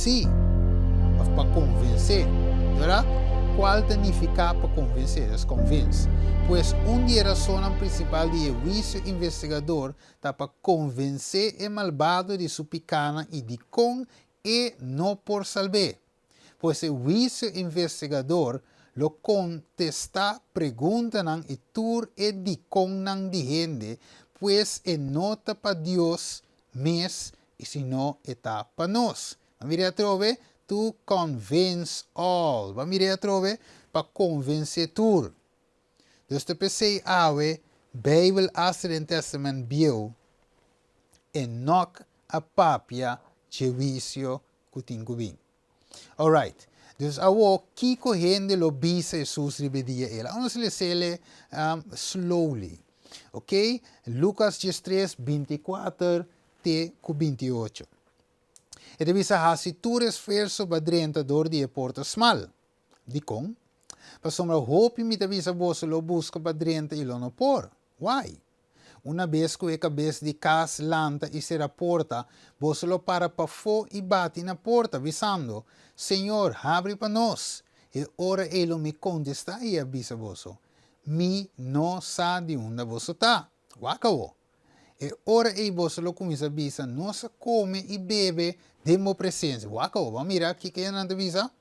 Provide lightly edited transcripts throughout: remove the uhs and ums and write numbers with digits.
convencer, ou para convencer, ¿verdad? ¿Cuál significa para convencer? Es convince. Pues dia razão principal de juízo investigador está para convencer o malvado de sua picana e de com e não por salvar. Pues o juízo investigador lo contesta pergunta nang itur e di com nang di gente, pues e nota para Deus mes e se não está para nós. Vamos a trove to convince all. Vamos a trove para convencer tur. Dus te pensei awe Bijbel Aseren Testament bio e nok a papia juízo kutingubin. Alright. Dus awo kiko hende lo bisa Jesus ribedia ela. Vamos ler slowly. Ok? Lucas 3, 24 te 28. E deve ser hasi tu esforço badrentador de porta smal. Di kong? Pasomra hopi mi deve ser boso lo busca badrenta e lo no por. Why? Una vez que a cabeça de cas lanta e se porta, você lo para fo e bate na porta, avisando, Senhor, abre para nós. E ora ele me contesta e avisa você, mi não sabe onde você está. Wakawo. E ora ele você lo começa a avisar, nós come e bebe de minha presença. Wakawo, vamos mirar aqui que ele não avisa.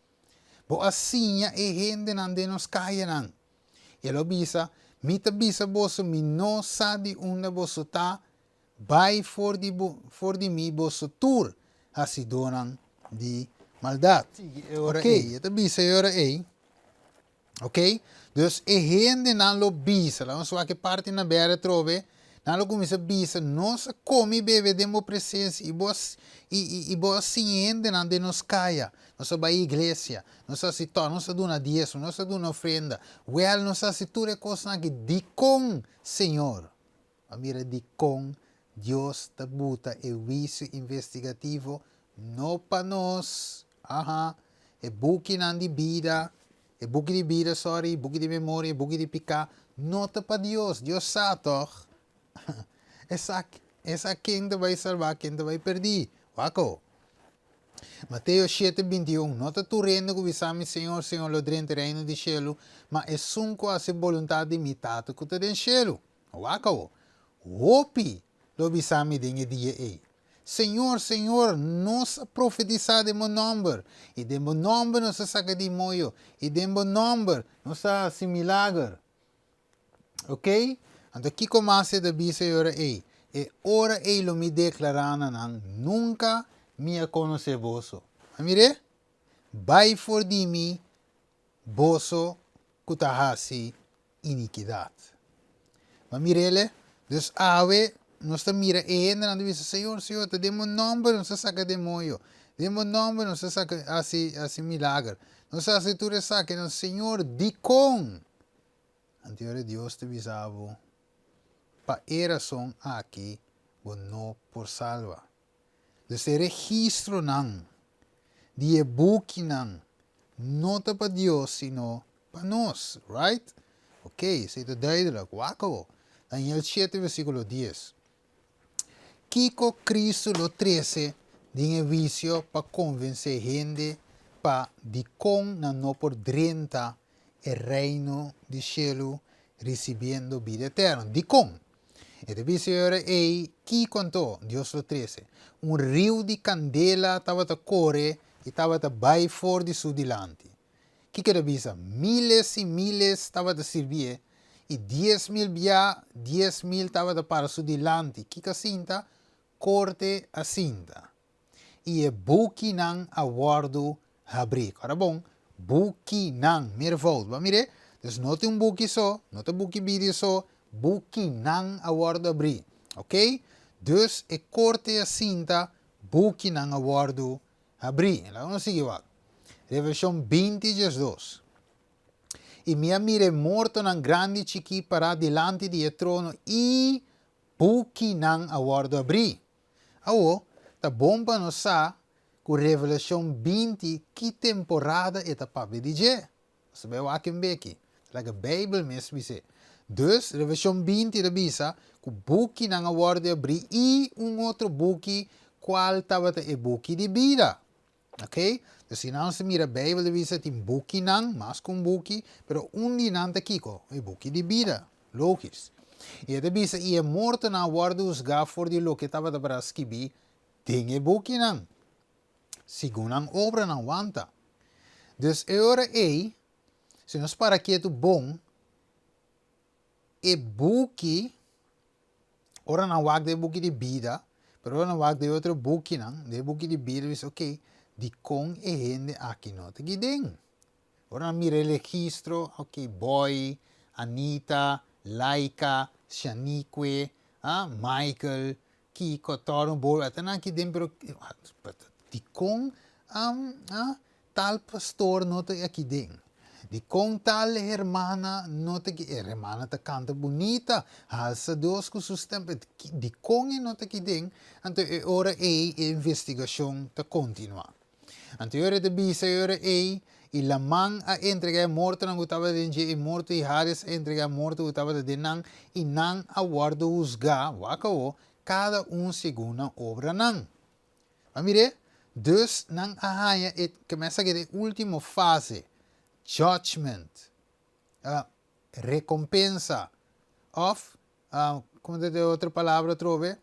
Bo assim e gente não de nos caia não. Ele avisa, mi tabisa boso mi no sabe onde você está, vai for de mi boso tur, assim donan de maldade. Ok, tabisa ora ei. Ok? Dus e gente não lo bisa, vamos ver que parte na beira trove, não lo começa a bisa, nós come bebe demo presença e bo assim gente não de nos caia. Nós vai à igreja, nós assistimos, nós damos dízimo, nós damos ofrenda. Well, nós assistimos coisas que di com Senhor. A mira di com Deus tabuta e juízo investigativo não para nós. Aha, e buki nan di vida, sorry, buki de memória, buki de picar, não para Deus. Deus sabe toch? Essa quem te vai salvar, quem te vai perder. Wako. Mateus 7, 21. Nota tu rende que visami Senhor, Senhor, lo drente reino di cielo, ma è sunco a se volontà di imitato che te den cielo. Wakawo. Hopi lo visami dengue dia ei. Senhor, Senhor, nos profetiza de meu nome, e de meu nome nos saca de moio, e de meu nome nos faz milagre. Ok? Então aqui começa a dizer ora ei. E ora ei lo me declarana nunca me conhece vosso. Amire? Vai for de mim, vosso kutahasi iniquidade. Amirele? Dus awe, nós mira e não diz Senhor, Senhor, te demos nome, não se saca de moio. Demos nome, não se saca assim milagre. Não se assim tu saca, não Senhor, di com. Anterior Deus te visavo. Pa era son aqui, o não por salva. Desse registro não, de book não, nota para Deus, sino para nós, right? Ok, isso é duidelijk, wako. Daniel 7, versículo 10. Kiko Cristo lo 13, dinhe vicio para convencer gente para de com não por 30 el reino de cielo recibiendo vida eterna. De com. E de vicio era que contou, Deus lo 13. Um rio de candela estava a correr e estava a vai for de su dilante. Que era bisa? Miles e miles estava a servir e 10.000 via, 10.000 estava para su dilante. Que cinta? Corte a cinta. E buki nang awardo habri. Ora bom, buki nang, meervoud. Wat mire? Dus not een buki so, not een buki bidi so, buki nang awardo habri. Ok? Dus corte a cinta, buki nang awardo habri. Vamos seguir wat. Revelación 20, 2. E minha mire morto nang grande chiqui para delante di trono e buki nang awardo abri. Awo, ta bomba no sa com Revelação 20 que temporada é a papi de je. Você vai aqui beki. Like a Bible mesmo dice. Dus Revelação 20 da bisa com buki nang awardo abri e outro buki qual estava e buki de vida. Ok? Dus si não se mira Bijbel dice tin buki nang, mas con buki, pero undi nan te kiko, e buki di vida. Logisch. E de bisa e morto na guarda os ga for di lo que tava da para skibi, tem e buki nang. Segundo ang obra ng wanta. Dus ora se nós para quieto bom, e buki, ora na wag de buki di vida, pero ora na wag de outro buki nang, de buki di vida, is ok, di kong e hende aqui no te gideng. Ora na mire registro, ok, Boy, Anita, Laika, Shanique, Michael, Kiko, Toro, Boy, atanan ki den, pero di kong tal pastor no te aqui den. Di kong tal hermana no te que hermana te canta bonita, alça Deus com sustento. Di kong no te que den, ante ora investigação te continua. Ante ora de bisa ora e la man a entrega morto nang utaba denje e morto e hares entrega morto utaba de nang e nang a guardo usga wakao cada segunda obra nang. Amire, dus nang ahaya et começa que de última fase, judgment, recompensa, of, como de outra palavra trove,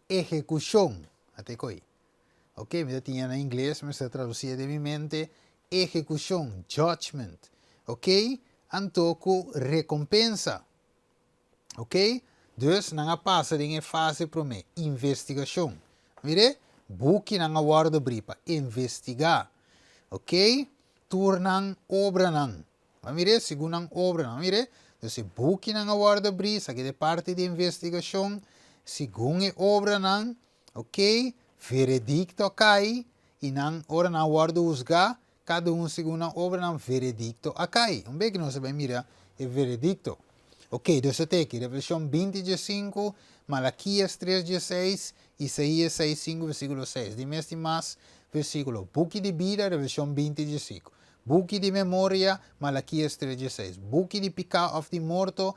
ejecução, até coi. Ok, me tinha em inglês, mas se traduzia de minha mente, ejecução, judgment, ok? Antoco recompensa, ok? Dus, nanga passa em fase para mim, investigação. Mire, buki nanga guarda bripa, investigar, ok? Turnang obra nang. Mire, segundo obra nang, mire, dus buki nanga guarda bripa, que de parte de investigação, segundo obra nang, ok? Veredicto cai, e não, ora não guarda usga, cada segunda obra não veredicto a cai. Bem que não se vai mirar, é veredicto. Ok, dus até aqui, Revelação 20:5, Malaquias 3:6, Isaías 6:5, versículo 6. Dimesti mais, versículo, buki de vida, Revelação 20:5. Buki de memória, Malaquias 3:6. Buki de pecado of de morto,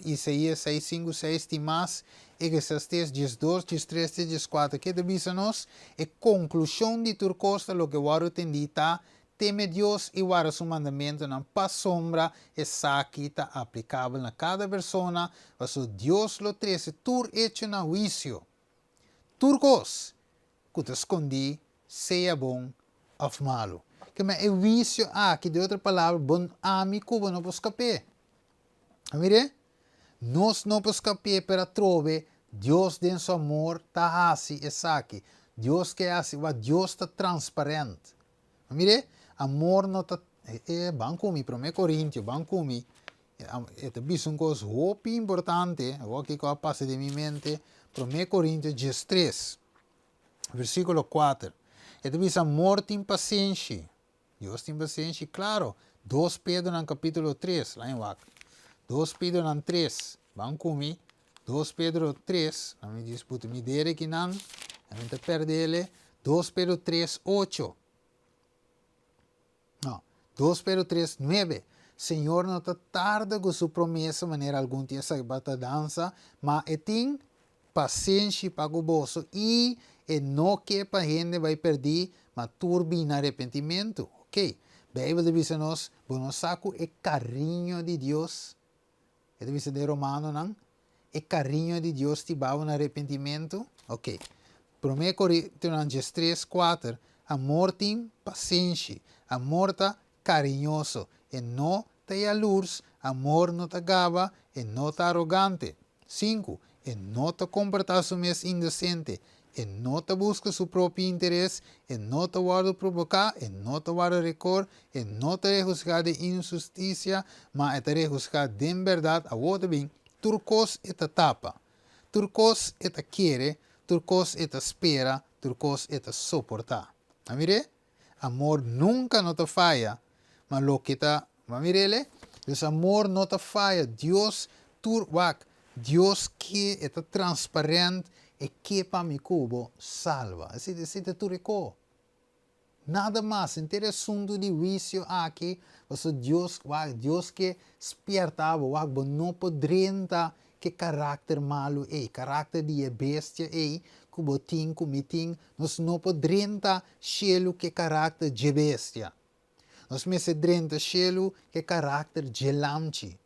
Isaías 6:5, 6 Timás, Eclesiastes 10:2, 10:3, 10:4. Que devisa nós é conclusão de tur costa lo que waro tendita, teme Deus e waro su mandamento não pa sombra e saki ta aplicável na cada persona, vaso Deus lo trece tur hecho na juicio. Tur cos, que te escondi, seja bom of malo. Que me é juicio que de outra palavra, bon amigo, não posso escapar. Mire? Nós não podemos escapar para trove, Deus den seu amor tá assim e saque. Deus que é assim, Deus está transparente. Mire, amor não está, bancumi, para mim Coríntios, bancumi, é uma coisa muito importante, eu aqui que passa de minha mente, para mim Coríntios 13, versículo 4. É amor tem paciência. Deus tem paciência, claro. 2 Pedro no capítulo 3, lá em Wac. 2 Pedro no 3, vamos comigo. 2 Pedro 3, não me disputa me dere que não, a gente perde ele. 2 Pedro 3, 8. Não, 2 Pedro 3, 9. Senhor não está tarda com sua promessa, maneira algum dia essa bata dança, mas tem paciência para o bolso e não que para a gente vai perder, mas turbina arrependimento. Ok? Bíblia diz nos, bueno saco é carinho de Deus. É diz de Romano, não? É carinho de Deus te bava no arrependimento. Ok. 1 Coríntios 3, 4. Amor tem paciência. Amor tá carinhoso. E não te alurs. Amor não te gaba. E não te arrogante. 5. E não te comporta mês indecente. E não te busca seu próprio interesse. E não te guarda provocar. E não te guarda recor. E não te rejuzgar de injustiça. Mas te rejuzgar de verdade. A outra bem. Turcos eta tapa, turcos eta quiere, turcos eta espera, turcos eta soporta. Mire, amor nunca no te falla, mas lo que está, mirele, pues amor no te falla. Dios Dios que está transparente e que para mi cubo salva. Así te tu reco. Nada más, inteiro assunto de juízo aqui, Deus que espertava, não podrenta que caráter malo é, caráter de bestia é, cubotim, cumitim, nós não podemos shelo que caráter de bestia. Nós me drenta shelo que caráter de lamchi.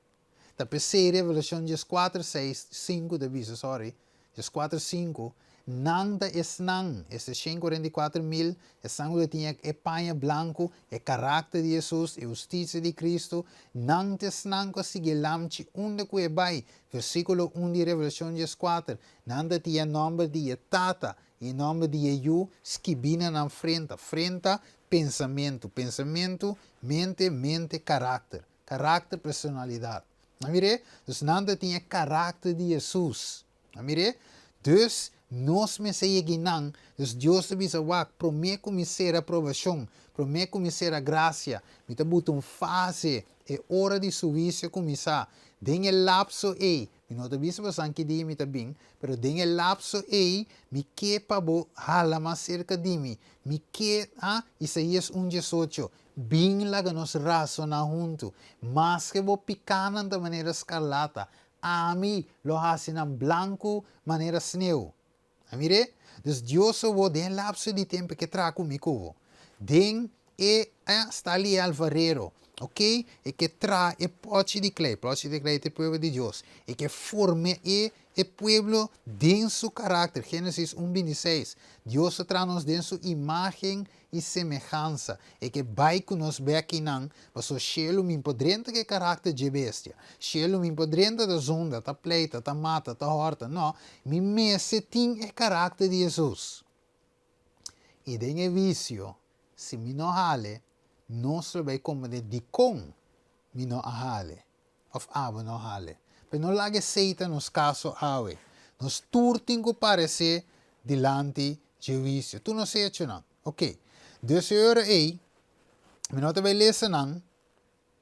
Da PC Revelação 4, 6, 5, da bisa, sorry, 4, 5, nang da esnang, esse 144.000, é sangue que tinha é panha branco, é caráter de Jesus, é justiça de Cristo, nang da esnang que sigue lamchi, onde que é bai, versículo 1 de Revelação 4, nang da tinha nome de tata, e nome de eu, skibina na frente, pensamento, mente, caráter, personalidade. Amire? Dus nanda tinha caráter de Jesus. Amire? Dus nós me sei ginang, dus Deus te bisa wak, promete começar a aprovação, promete começar a graça, me te botam fase, é hora de serviço começar. Den el lapso e, mi não te bisa basan que di mi te bing, pero den el lapso e, mi que pabo hala mais cerca de mim, mi que, Isaías 1:18, bing laga nos razona junto, mas que vou picanan da maneira escarlata, a mim lo hasinam blanco maneira sneu. Amire? Dus Deus o den lapso de tempo que trago mi covo. Den está ali alvarero, ok? E que tra e pote de clay é o povo de Deus, e que forme e pueblo den su caráter. Gênesis 1:26. Deus traz-nos den su imagem e semelhança, e que vai com nos bequinan, mas o cielo me podrenta que caráter de bestia, cielo me podrenta da zonda, da pleita, da mata, da horta, não, me messe tem é caráter de Jesus. E den é vício, se me não hale, nós vai como de com, me não hale, of abo não hale. Pero não lage seita nos caso awe, nos turtingo parecer delante de vício. Tu não sei não, ok? Dus euro aí, me não te vai ler não,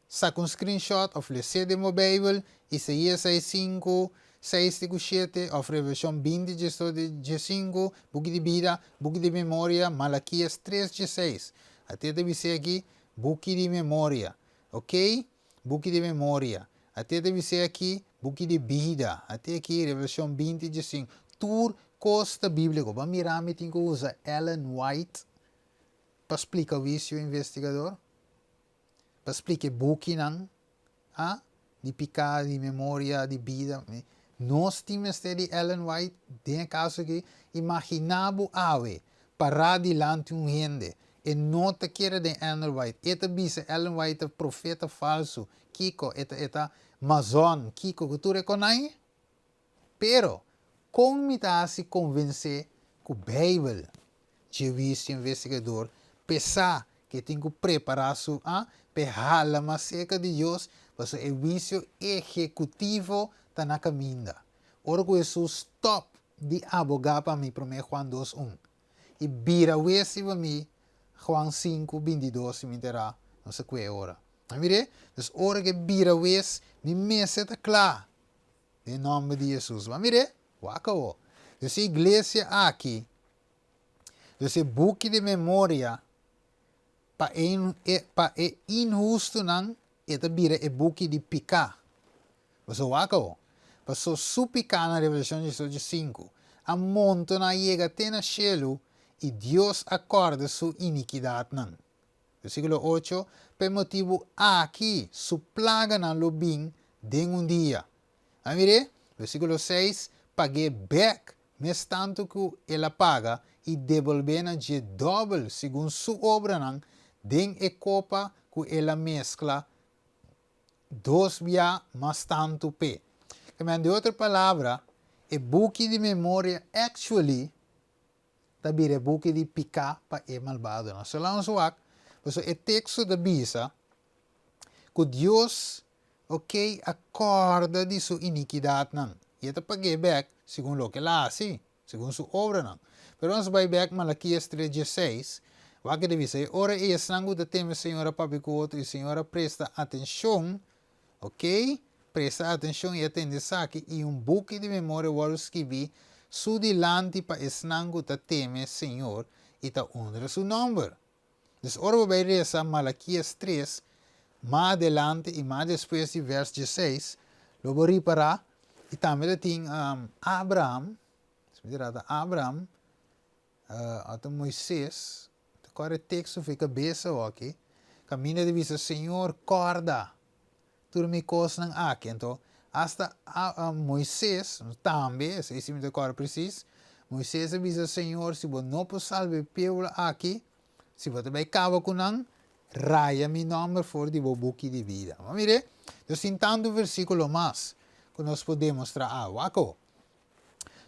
saca screenshot of lecer de mobile, Isaías 6:5, 6:7, of Revelação 20:5, book de vida, book de memória, Malaquias 3:6. Até deve ser aqui, book de memória, ok? Book de memória. Até deve ser aqui, book de vida. Até aqui, Revelação 20:5. Tur costa bíblico. Vamos mirar, me tem que usar Ellen White para explicar o vício investigador. Para explicar book não, de picar, de memória, de vida. Nós temos de Ellen White, tem caso que imaginava ave parar diante um gente. E não te quer de Ellen White. Eta bisa Ellen White é profeta falso. Kiko, eta Mazon, Kiko, que tu reconhece? Pero, como me está se convencer que a Bíblia, de vício investigador, pensar que tem que preparar-se para a mais cerca de Deus, mas o vício executivo está na caminha. Ora, com isso, stop de abogar para mim, para mim, Juan 2:1. E vira o esse para mim, Juan 5:22, me terá, não sei qual é a hora. Amire? Dus ora que vira o esse, me messe está claro. Em nome de Jesus. Amire? Wakawo. Dus a igreja aqui, dus o book de memória, para injusto não, eta vira o book de picar. Mas o wakawo. Mas o supicar na Revelação 5, a monta na chega até na cielo, e Deus acorda sua iniquidade não. Versículo 8, per motivo aqui, su plaga na lobin de dia. Amire? Versículo 6, paguei back, mas tanto que ela paga, e devolvena de doble, segundo sua obra não, den e copa que ela mescla, dos via, mas tanto pe. De outra palavra, o book de memória, actually, também é book de picar para é malvado. Não? So lang suak, so o texto da bisa, que Deus, ok, acorda de sua iniquidade não. E esta pague back, segundo o que lá, sim, segundo sua obra não. Pero nós vai back Malaquias 3:6, o que deve ser, ora é sangue da tema Senhora Papicoto e Senhora presta atenção, ok? Presta atenção e atende aqui e book de memória vou escrever su dilante para esnango ta teme Senhor e ta honra su número. Dus ora vai rezar Malaquias 3, mais adelante e mais depois de verso 16, lo vou reparar E também tem Abraham, até Moisés, agora o texto fica cabeça aqui, caminha de vista, Senhor, corda, tu me costa aqui, então, hasta Moisés, também, se me decora preciso, Moisés avisa, Senhor, se você não pode salvar o povo aqui, se você vai acabar com não, raya mi nome for di bobuki di vida. Ma mire, então, tanto versículo mais, que nós podemos mostrar, wako.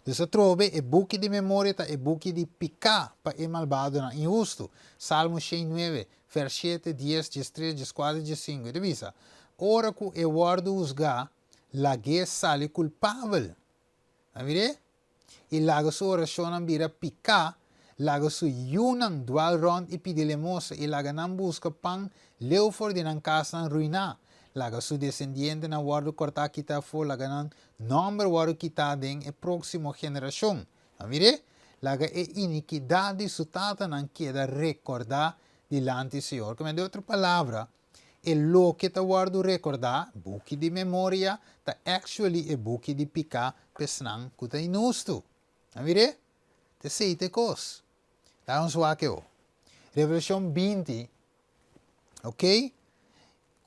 Dus trove e buchi di memoria e buchi di picca pa e malvado na injusto. Salmo 109, vers 7, 10, 13, 14, 15. Revisa. Ora que e guardo usga, la ge sale culpável. Amire? E lago su oração ambira picca, lago su yunang dual rond e pidilemosa e laga nan busca pang leu for di nan casa nan ruina. Laga su descendiente na guardo corta kita fo laga nan nombre guardo kita den e próximo geração. Amire? Laga e iniquidade su tata nan queda recordar dilante Senhor. Como de outra palavra, e lo que ta guardo recordar, buchi di memoria, ta actually e buchi di pica pesnang kuta inusto. Amire? Te sei te cos. Dá suake. Revelação 20, ok?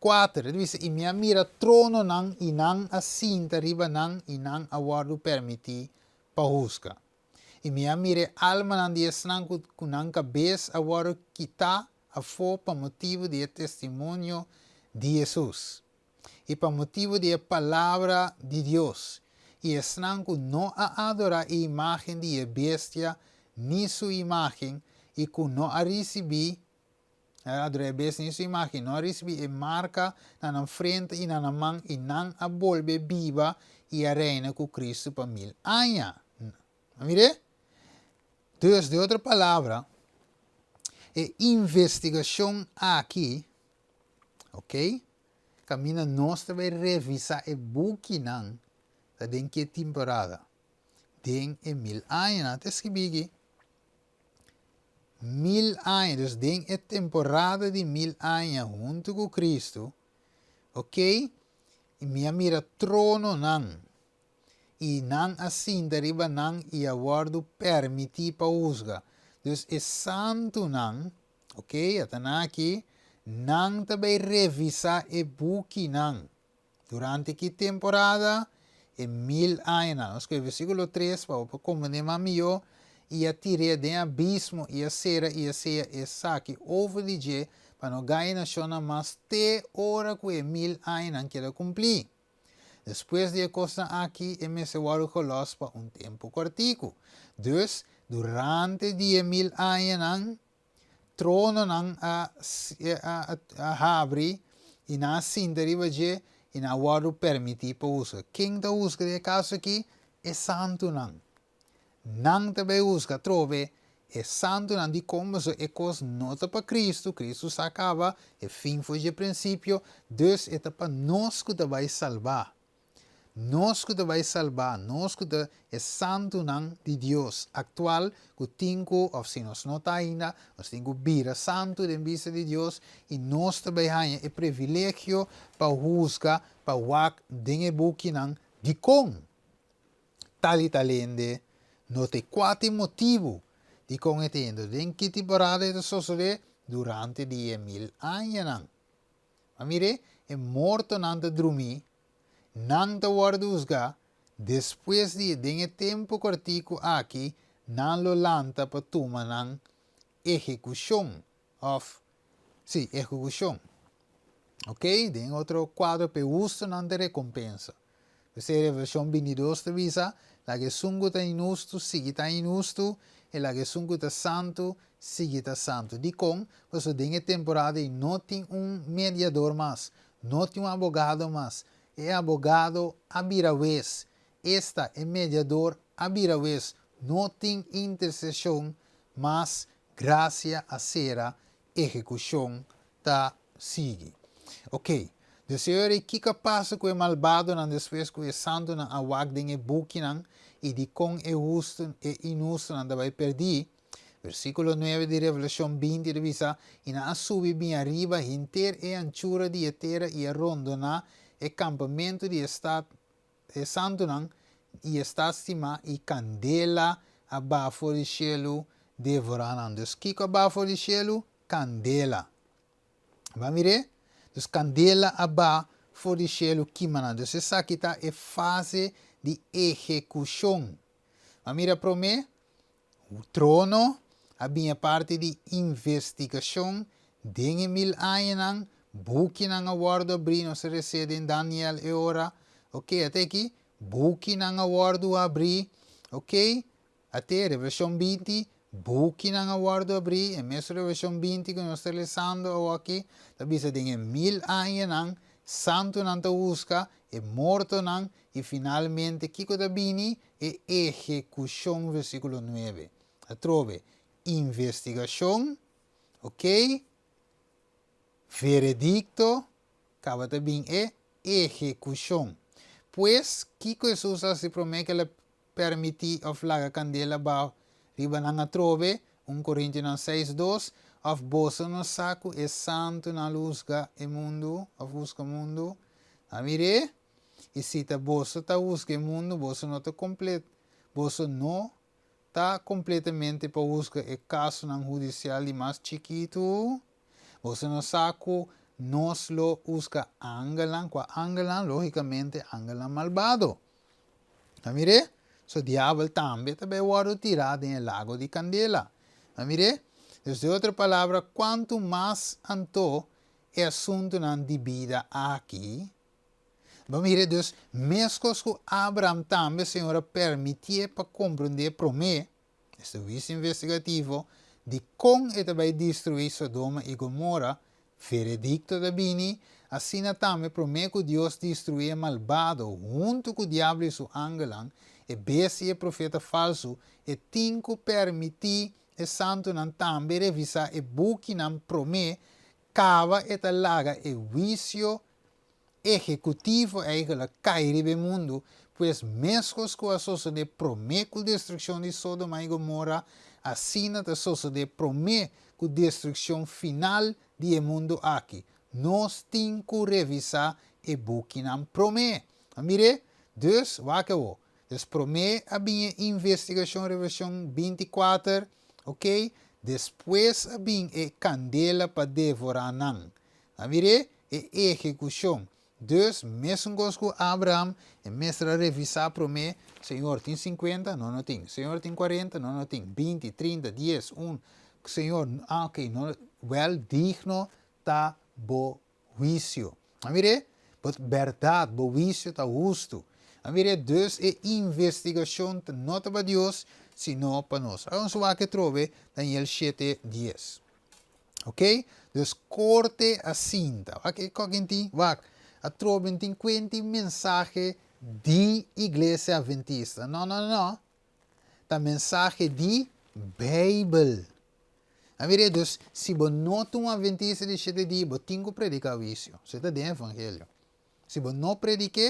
4, dice, e minha mira trono nang inang asinta riba nang inang awardo permiti pahusca. E minha mira alma nang dias nang kunang cabeça awardo kita a fo pa motivo de testemunho de Jesus. E pa motivo de palavra de Deus. E esnang ku no a adorar a imagem de bestia ni su imagem e ku no a receber adorar bestia ni su imagem, no a receber a marca na frente e na mão e não a volve viva e a reina com Cristo para 1000 anos. Mire? Dus, de outra palavra, a investigação aqui, ok? Camina nós vai revisar e buquinan da den que temporada. Den e 1000 anos, até escrevi 1000 anos, dus den e temporada de 1000 anos junto com Cristo, ok? E minha mira trono nan, e nan assim deriva nan e aguardo permitir para usar. Dus é santo nan, ok? Até aqui, nan também revisar e buki nan. Durante que temporada? E 1000 anos. Ok, versículo 3, para compreender melhor, e a tirei de abismo, e a serra, e saque, over de je, para não ganhar na chona, mas te hora que é 1000 anos que cumprir. Depois de costa aqui, me se guardo colos para tempo cortico. Dus, durante die 1000 anos, trono nan a abri, e na sinderiva je, e na guardo permitir para usar. Quem da usa de caso aqui é santo nan. Nan também usa, trove, é santo nan de como é coisa nota para Cristo, Cristo se acaba, e fim foi de princípio, dus é para nós que vai salvar. Nós que vai salvar, nós que é santo nan de Deus atual, que tingo, ou se nós não está ainda, nós tingo vira santo de vista de Deus, e nós também temos o privilégio para buscar, para wak, dengue buki nan, de com, tal e talende, não tem quatro motivo de com entendo, den que temporada de suceder durante 10.000 anos nan. Mas mire, é morto nan de dormir, não te guardusga, depois de dengue tempo cortico aqui, não lo lanta para tomar nan execução, execução. Ok? Tem outro quadro para uso nan de recompensa. Essa é a versão 22 de visa, la que sungo ta inusto, sigue ta inusto, e la que sungo ta santo, sigue ta santo. Di com, você dengue temporada e não tem mediador mais, não tem advogado mais. É abogado abirawes. Esta é mediador abirawes. Não tem intercessão, mas graça a ser execução da sigue. Ok. De Senhor, que passa com o malvado não depois com o santo não awag den e buki não e de com e justo e inusto não vai perder. Versículo 9 de Revelação 20 revisa e na subi bem arriba inteira e anchura de terra e arrondona e campamento de estado é santo não, e está acima e candela abaixo do cielo devorando. Então, que abaixo do cielo? Candela. Vamos ver? Então, candela abaixo do cielo queimando. Então, essa aqui está é fase de execução. Vamos ver para mim? O trono, a minha parte de investigação, dengue mil anos, buki nang awardo abri, no se recebe em Daniel e ora, ok, até aqui, buki nang awardo abri, ok, até Revelação 20, buki nang awardo abri, e mesmo Revelação 20 que nós estamos lendo aqui, tabi sa dengue mil anos, santo nang tausca, e morto nang, e finalmente, kiko tabini, e execução, versículo 9. Trove investigação, ok? Veredicto, acaba também é execução. Pois, que Jesus se promete que ele permite a flaga candela ba riba na trove, 1 Coríntios 6:2, of bolsa no saco é santo na luz e mundo, of busca mundo. Amire? E se ta bolsa ta busca mundo, bolsa não ta completo, bolsa não está completamente para buscar o caso não judicial de mais chiquito. Você não sabe, nós lo busca angelan, com angelan, logicamente, angelan malvado. Amire? So, diabo também vai tirado em lago de candela. Amire? De outra palavra, quanto mais anto é assunto não de vida aqui, mire, Deus, mesmo que Abraham também, Senhor, permitiu para compreender para mim, este serviço investigativo, de como ele vai destruir Sodoma e Gomorra, veredicto da Bini, assim também para mim que Deus destruir malvado, junto com o diabo e seu angelan, e besse e profeta falso, e tinco permitir e santo não também revisar e buque não para mim, cava e talaga e juízo executivo eigenlijk cair no mundo, pois mesmo com a soça de prometo destruição de Sodoma e Gomorra, assim a soça de prometo destruição final do mundo aqui. Nós temos que revisar e buscar prometo. Mire, dus, wakker dus prometo a minha investigação, Revelação 24, ok? Depois a minha candela para devorar não. Mire, e execução. Dus, mesmo com Abraham, e mesmo revisar para mim, Senhor, tem 50? Não, não tem. Senhor, tem 40? Não, não tem. 20, 30, 10, 1. Senhor, ok, não, well, digno está bo juízo. Mire, verdade, bo juízo está justo. Mire, dus, e investigação não para Deus, sino para nós. Vamos ver que trove Daniel 7, 10. Ok? Dus, corte a cinta. Ok, coquinti, vac. A trove tem 20 mensagens de igreja adventista. Não, não, não. A mensagem de Bíblia. Dus, se você não é um adventista de 7 dias, você tem que predicar isso. Você está dentro do evangelho. Se você não predica,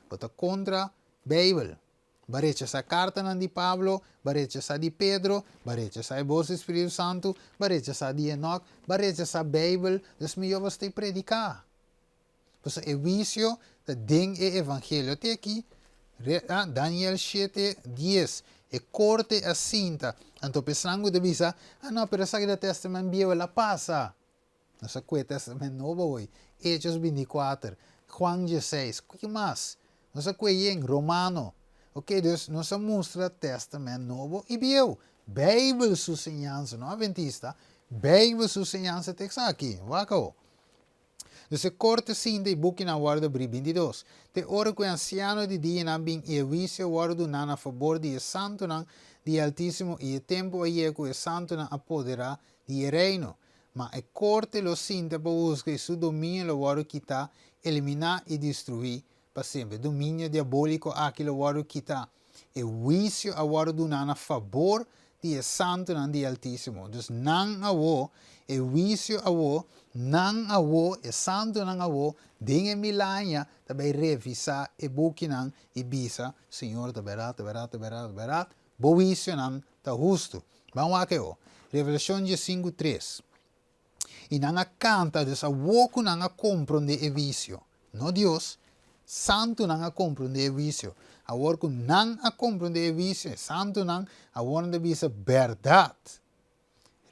você está contra a Bíblia. Barecha essa carta de Pablo, barecha essa de Pedro, barecha essa de Espírito Santo, barecha essa de Enoch, barecha essa Bíblia, dus melhor você predicar. Pues o vicio de ding e evangelho. Até aqui, Daniel 7, 10. E corte a cinta. Então, pensando de visa, não, pero sa que testamento viejo la pasa. Não sa que testamento novo hoy. Hechos 24, Juan 16. O que mais? Não sa que em Romano. Ok, Deus nos mostra testamento novo e viejo. Bíblia sua enseñança, não adventista. Bíblia sua enseñança está aqui. Vaca. Dus se corte cinta e buque na guarda bri 22. Te ora que o anciano de dia não bem e vice guarda não a favor de santo não de altíssimo e tempo aí que o santo não apoderar de reino. Mas e corte lo cinta para buscar e su domínio lo guarda quitar, eliminar e destruir para sempre. Domínio diabólico aqui lo guarda quitar. E vice a guarda não a favor de santo não de altíssimo. Dus não a wo e vice a wo nang awo e santo nang awo dinge milanya tabay revisa e buki nang ibisa Senhor taberat boisio nang ta justo. Vamos aqui o Revelação 5:3. E nang canta des a woku nang a comprende e vicio. No Deus Santo não a compreender vício. Agora que não a compreender vício, santo não a wanda bisa verdade.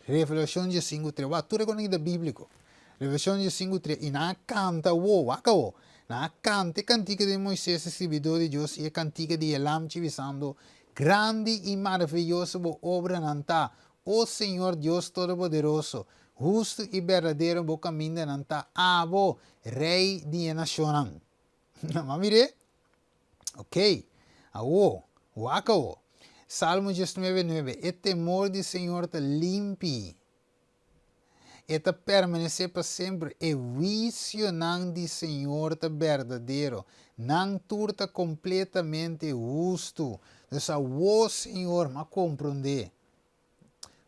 Revelação de 5:3. Wa tu reconhece da bíblico. Revelação de 5:3. E na canta wo, waka na canta cantica de Moisés, servidor de Deus, e a cantica de Elam, visando grande e maravilhosa obra nanta. O Senhor Deus Todo-Poderoso, justo e verdadeiro bo caminho nanta. Abo, Rei de nação. Mas mire, ok, awo, waka wo. Salmo 19:9. O temor do Senhor te limpi. Eta permanecer para sempre. E juízo não de Senhor te verdadeiro. Não turta completamente justo. Então, o Senhor me compreende.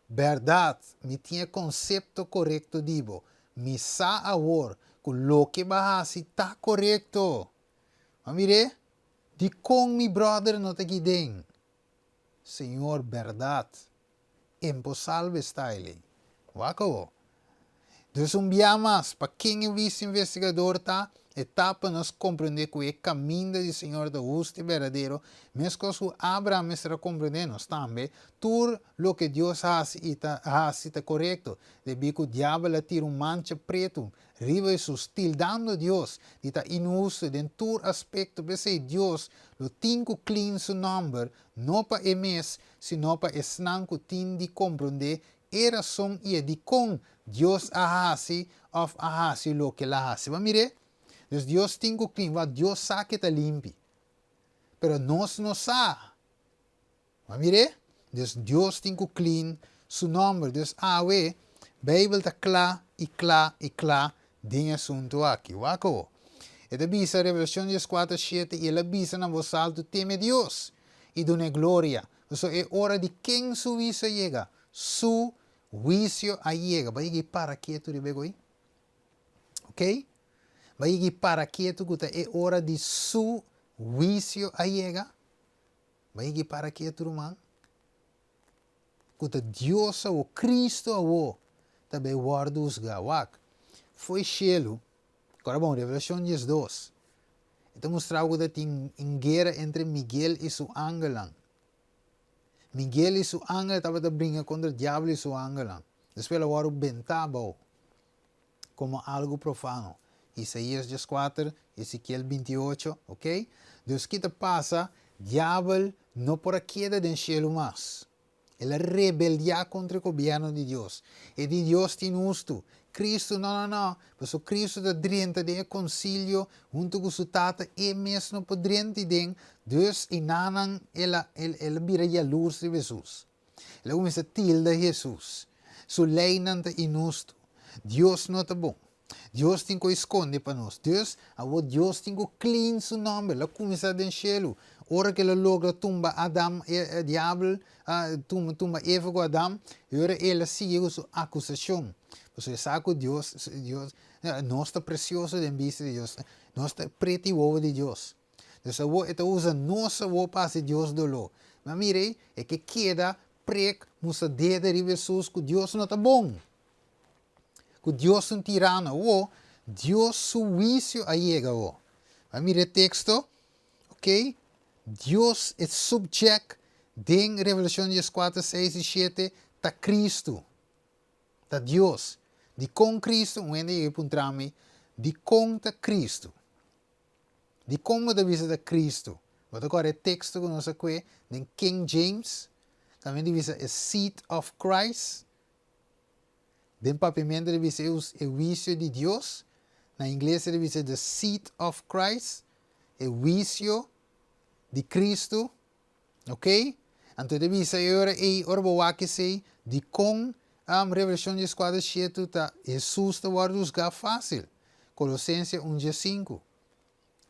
Verdade, me tinha conceito correto dibo. Me sa agora que lo que bahasi está correto. Mas mire, de com mi brother não te guiden. Senhor, verdade. Impossível está ele. Wako. Então, mais para quem é vice-investigador, tá? Etapa nós compreender que o caminho do Senhor do justo e verdadeiro, mesmo que Abraão está compreendendo também, tudo o que Deus faz está correto. Deve que o diabo tira mancha preto, riba e tildando Deus, está inuso em todo aspecto, porque Deus lo tinha clean su number, não para emes, sino para esnan que tem de compreender, era som e de com Deus ahasi of ahasi lo que la hasi. Mas mire, Deus tem que clean, Deus sabe que está limpo. Pero nós não sabe. Mas mire, Deus tem que clean su nome. Deus awe, Bíblia está clara de assunto aqui. Wako. E da bisa Revelação 4:7 e ela bisa na voz alto teme Deus e dona glória. Então é hora de quem su visa chega. Su juízo llega. Vai que para quieto de bego aí. Ok? Vai que para quieto que é hora de su juízo llega. Vai que para quieto irmão. Que Deus ou Cristo ou também guarda os gawak. Foi chelo. Agora bom, Revelação 2. Então mostrava que tem guerra entre Miguel e seu angelão. Miguel e seu ángel estavam a brigar contra o diabo e seu ángel. Depois agora bentava como algo profano. Isaías 4, Ezequiel 28, ok? Deus que te passa, diabo não por queda do cielo mais. Ele rebeldia contra o governo de Deus. E de Deus tem justo. Cristo, não. Mas o Cristo da drenta de concílio, junto com sua tata, e mesmo por drenta de Deus e nanan, ele vira a luz de Jesus. Ele começa a tilda Jesus. Sua lei não é injusto. Deus não é bom. Deus tem que esconder para nós. Deus tem que clean seu nome. Ele começa a cielo. Ora que ele logra tumba Adam e diabo, tumba Eva com Adam, ora ele sigue sua acusação. Você sabe que Deus, não está precioso de vista de Deus, não está preto e ovo de Deus. Então, ele usa nossa voz para Deus do lo. Mas mire, é que queda preto, musa de Jesus, que Deus não está bom. Que Deus é um tirano, Deus su juízo llega. Mas mire o texto, ok? Deus é subject de Revelação 4, 6 e 7 a Cristo. A Deus. De com Cristo, onde eu encontrei, de com Cristo. De como da vista de Cristo. Mas agora o texto que nós aqui, em King James, também de vista a seat of Christ. De papimento de vista o juízo de Deus. Na inglês de vista the seat of Christ. O juízo de Cristo, ok? Então, de vista ora que sei de com Revelação 4:7 tá Jesus te guarda os fácil. Colossenses 1:5.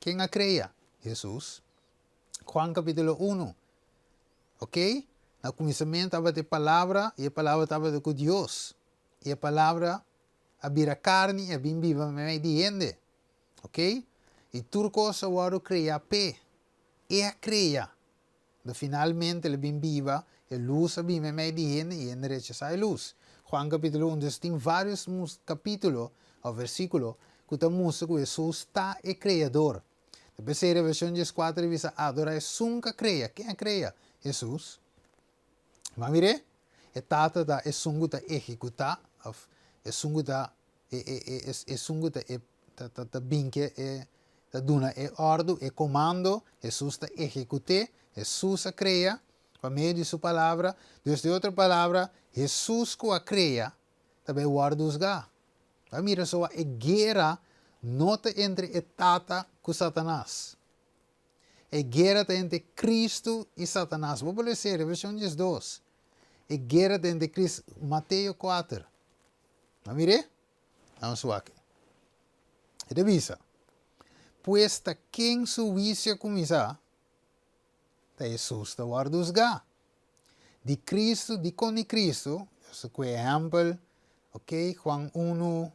Quem a creia? Jesus. Juan capítulo 1. Ok? No começamento estava a palavra e a palavra estava com Deus. E a palavra abira carne e bem viva me diende. Ok? E tudo coisa agora creia pé. E a creia. Finalmente ele bem viva, a luz bem me diende e ele rechaza a luz. Juan capítulo 1, tem vários capítulos ou versículos que mostram que Jesus está o Criador. Terceira versão 4 diz, adorar sunca creia. Quem creia? Jesus. Mas mire, é tata da é sungu da executar, é sungu da é sungu da é binke é da duna é ordo, é comando, Jesus está execute, Jesus a creia, por meio de sua palavra, Deus de outra palavra, Jesus que a creia, também o ordo ga. Mas mira só, é guerra nota entre a tata com Satanás. É guerra entre Cristo e Satanás. Vou dizer, versão 2. É guerra entre Cristo. Mateus 4. Mas mire, vamos lá. Revisa. Pues ta quem su juicio começar, ta Jesus ta guardusga. De Cristo, de con Cristo, esse é exemplo, ok? Juan 1,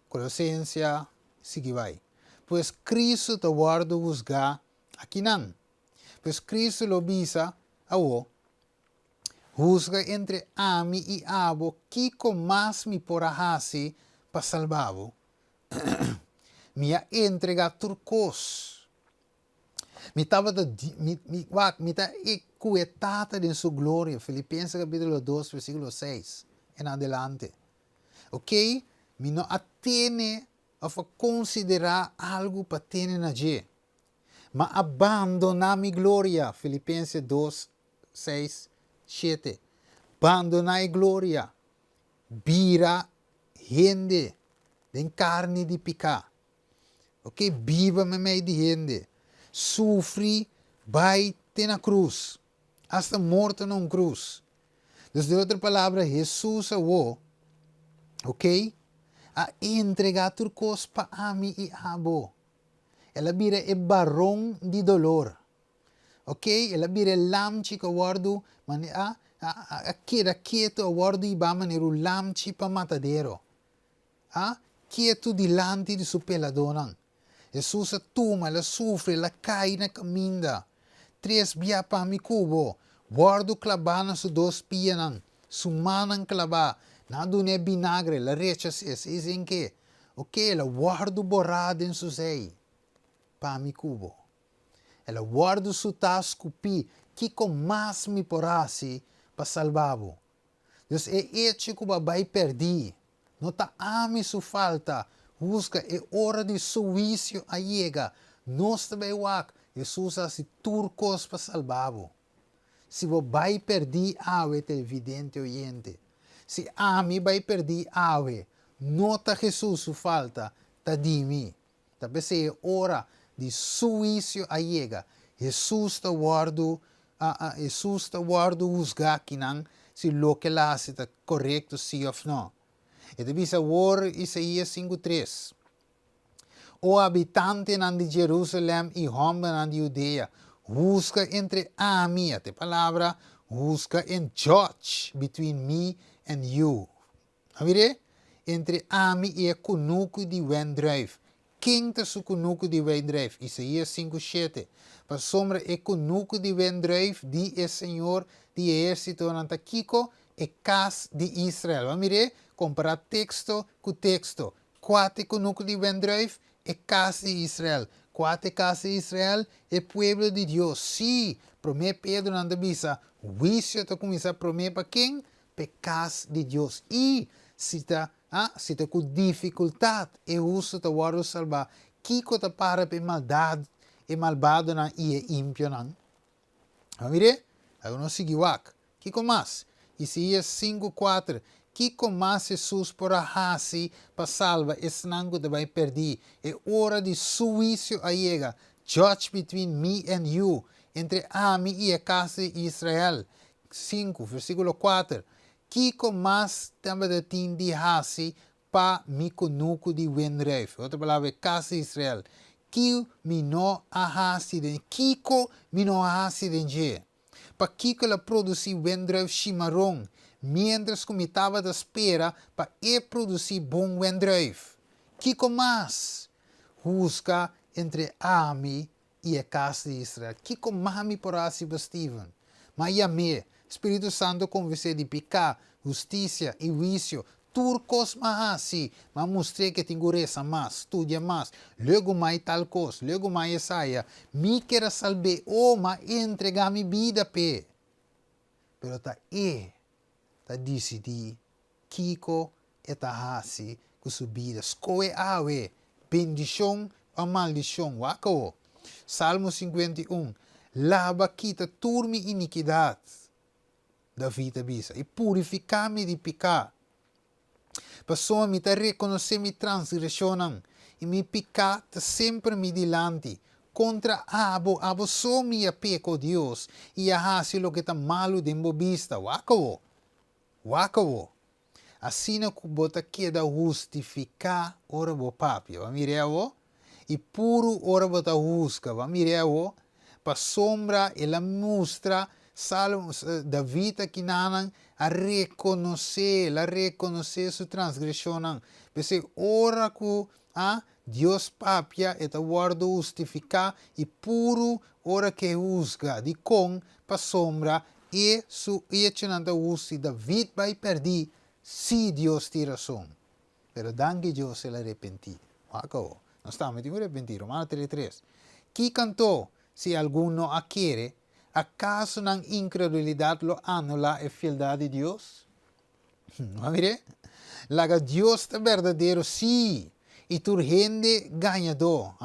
Colossenses, sigue vai. Pues Cristo ta guardusga aqui não. Pues Cristo lo visa a o. Juzga entre ami e abo, kiko mas mi porahasi pa salvavo. Mia entrega turcos. Mi tava da mi ta equetata in sua glória. Filipenses capítulo 2, versículo 6 en adelante. Ok? Mi não atene a considerar algo para ter na je. Ma abandona mi glória. Filipenses 2, 6, 7. Abandonai glória. Bira gente. Den carne di picar. Ok? Viva me meio de gente. Sufre, vai ter na cruz. Hasta morto num cruz. Dus de outra palavra, Jesus o, ok? A entregar turcos pa ami e abo. Ela vira e barão de dolor. Ok? Ela vira lamchi que guardo, a queda quieto a guardo e ba manero lamchi pa matadero. Quieto dilante di su peladonan. Jesus toma, ela sofre, ela cai na caminda. 3 via pa mi cubo. Guardo clavana su 2 pianan. Su manan clava. Nado ne vinagre, la recha se em que. Ok, ela guardo borrada em su sei. Pa mi cubo. Ela guardo su tasco pi. Kiko mas mi porasi pa salvavo. Dus é este que vai perdi. Não tá ame su falta. Busca é hora de suício a chega. Nós também wak. Jesus se turcos para salvavo. Se você vai perder ave, é evidente oyente. Se ame vai perder ave, nota Jesus su falta, tá de mim. Talvez é hora de suício a chega. Jesus está guardo, Jesus está guardo buscar que não, se lo que lá está correto sim ou não. E deve ser Isaías 5:3. O habitante de Jerusalém e Roma de Judea, busca entre a mim, a palavra, busca em judge between me and you. Amire? Entre a mim e a kunuku de wendrijf. Quem está su kunuku de wendrijf? Isaías 5:7. Para sombra e kunuku de wendrijf, di é Senhor de exército antakiko e cas de Israel. Amire? Comparar texto com texto. Quate kunuku de wendrijf e casa de Israel. Quate casa de Israel é pueblo de Deus. Sim, promete Pedro na bisa. Juízo está começar a prometer para quem? Para casa de Deus. E se está com dificuldade, e uso está guardo salvar. Kiko está para maldade e malvado na e ímpio não. Vamos ver? Agora nós seguimos. Kiko mais? Isaías 5:4. Kiko mais Jesus por ahasi para salva esse nango de vai perder. É hora de suício a chega. Judge between me and you. Entre a mim e a casa de Israel. 5, versículo 4. Kiko mais também de tindi hasi pa mi kunuku de wendrijf. Outra palavra é casa de Israel. Kiko mi no ahasi den. Kiko mi no ahasi den je. Pa Kiko la produzir wendrijf chimarrão. Mientras que me estava da espera para produzir bom wendrijf. Kiko mais? Busca entre Ami e a casa de Israel. Kiko mami por assim Steven. Mas me, Espírito Santo conversou de pecar, justiça e juízo. turcos mahasi, mas mostrei que tenho reza mais, estudia mais, logo mais tal coisa, logo mais saia, me quer salvar, mas entregar minha vida pe. Pero tá decidi, Kiko eta hasi, com sua vida, escoe awe, bendição ou maldição, wako. Salmo 51, lava quita turmi iniquidade da vida bisa, e purificar-me de pecar. Passou me a reconhecer minha transgressão, e me pecar sempre me dilante. Contra abo só minha peco Deus, e a hasi lo que está malo de vista, wako. Assim não bota queda justificar ora bo papia, va mirevo? E puro ora bota busca, va mirevo? Pa sombra ela mostra salmos da vida que nanan a reconhecer sua transgressão. Porque ora que Deus papia eta guardo justificar e puro ora que busca de com pa sombra e su echenanta usi da vida vai perdi. Si Dios tiene razón, pero dan que yo se la arrepentí. Acabó. No estamos, tengo que arrepentir. Romano 3:3. ¿Quién cantó? Si alguno adquiere, ¿acaso en incredulidad lo anula la fieldad de Dios? ¿No mire? La Dios es verdadero, sí. Y tu gente ganador.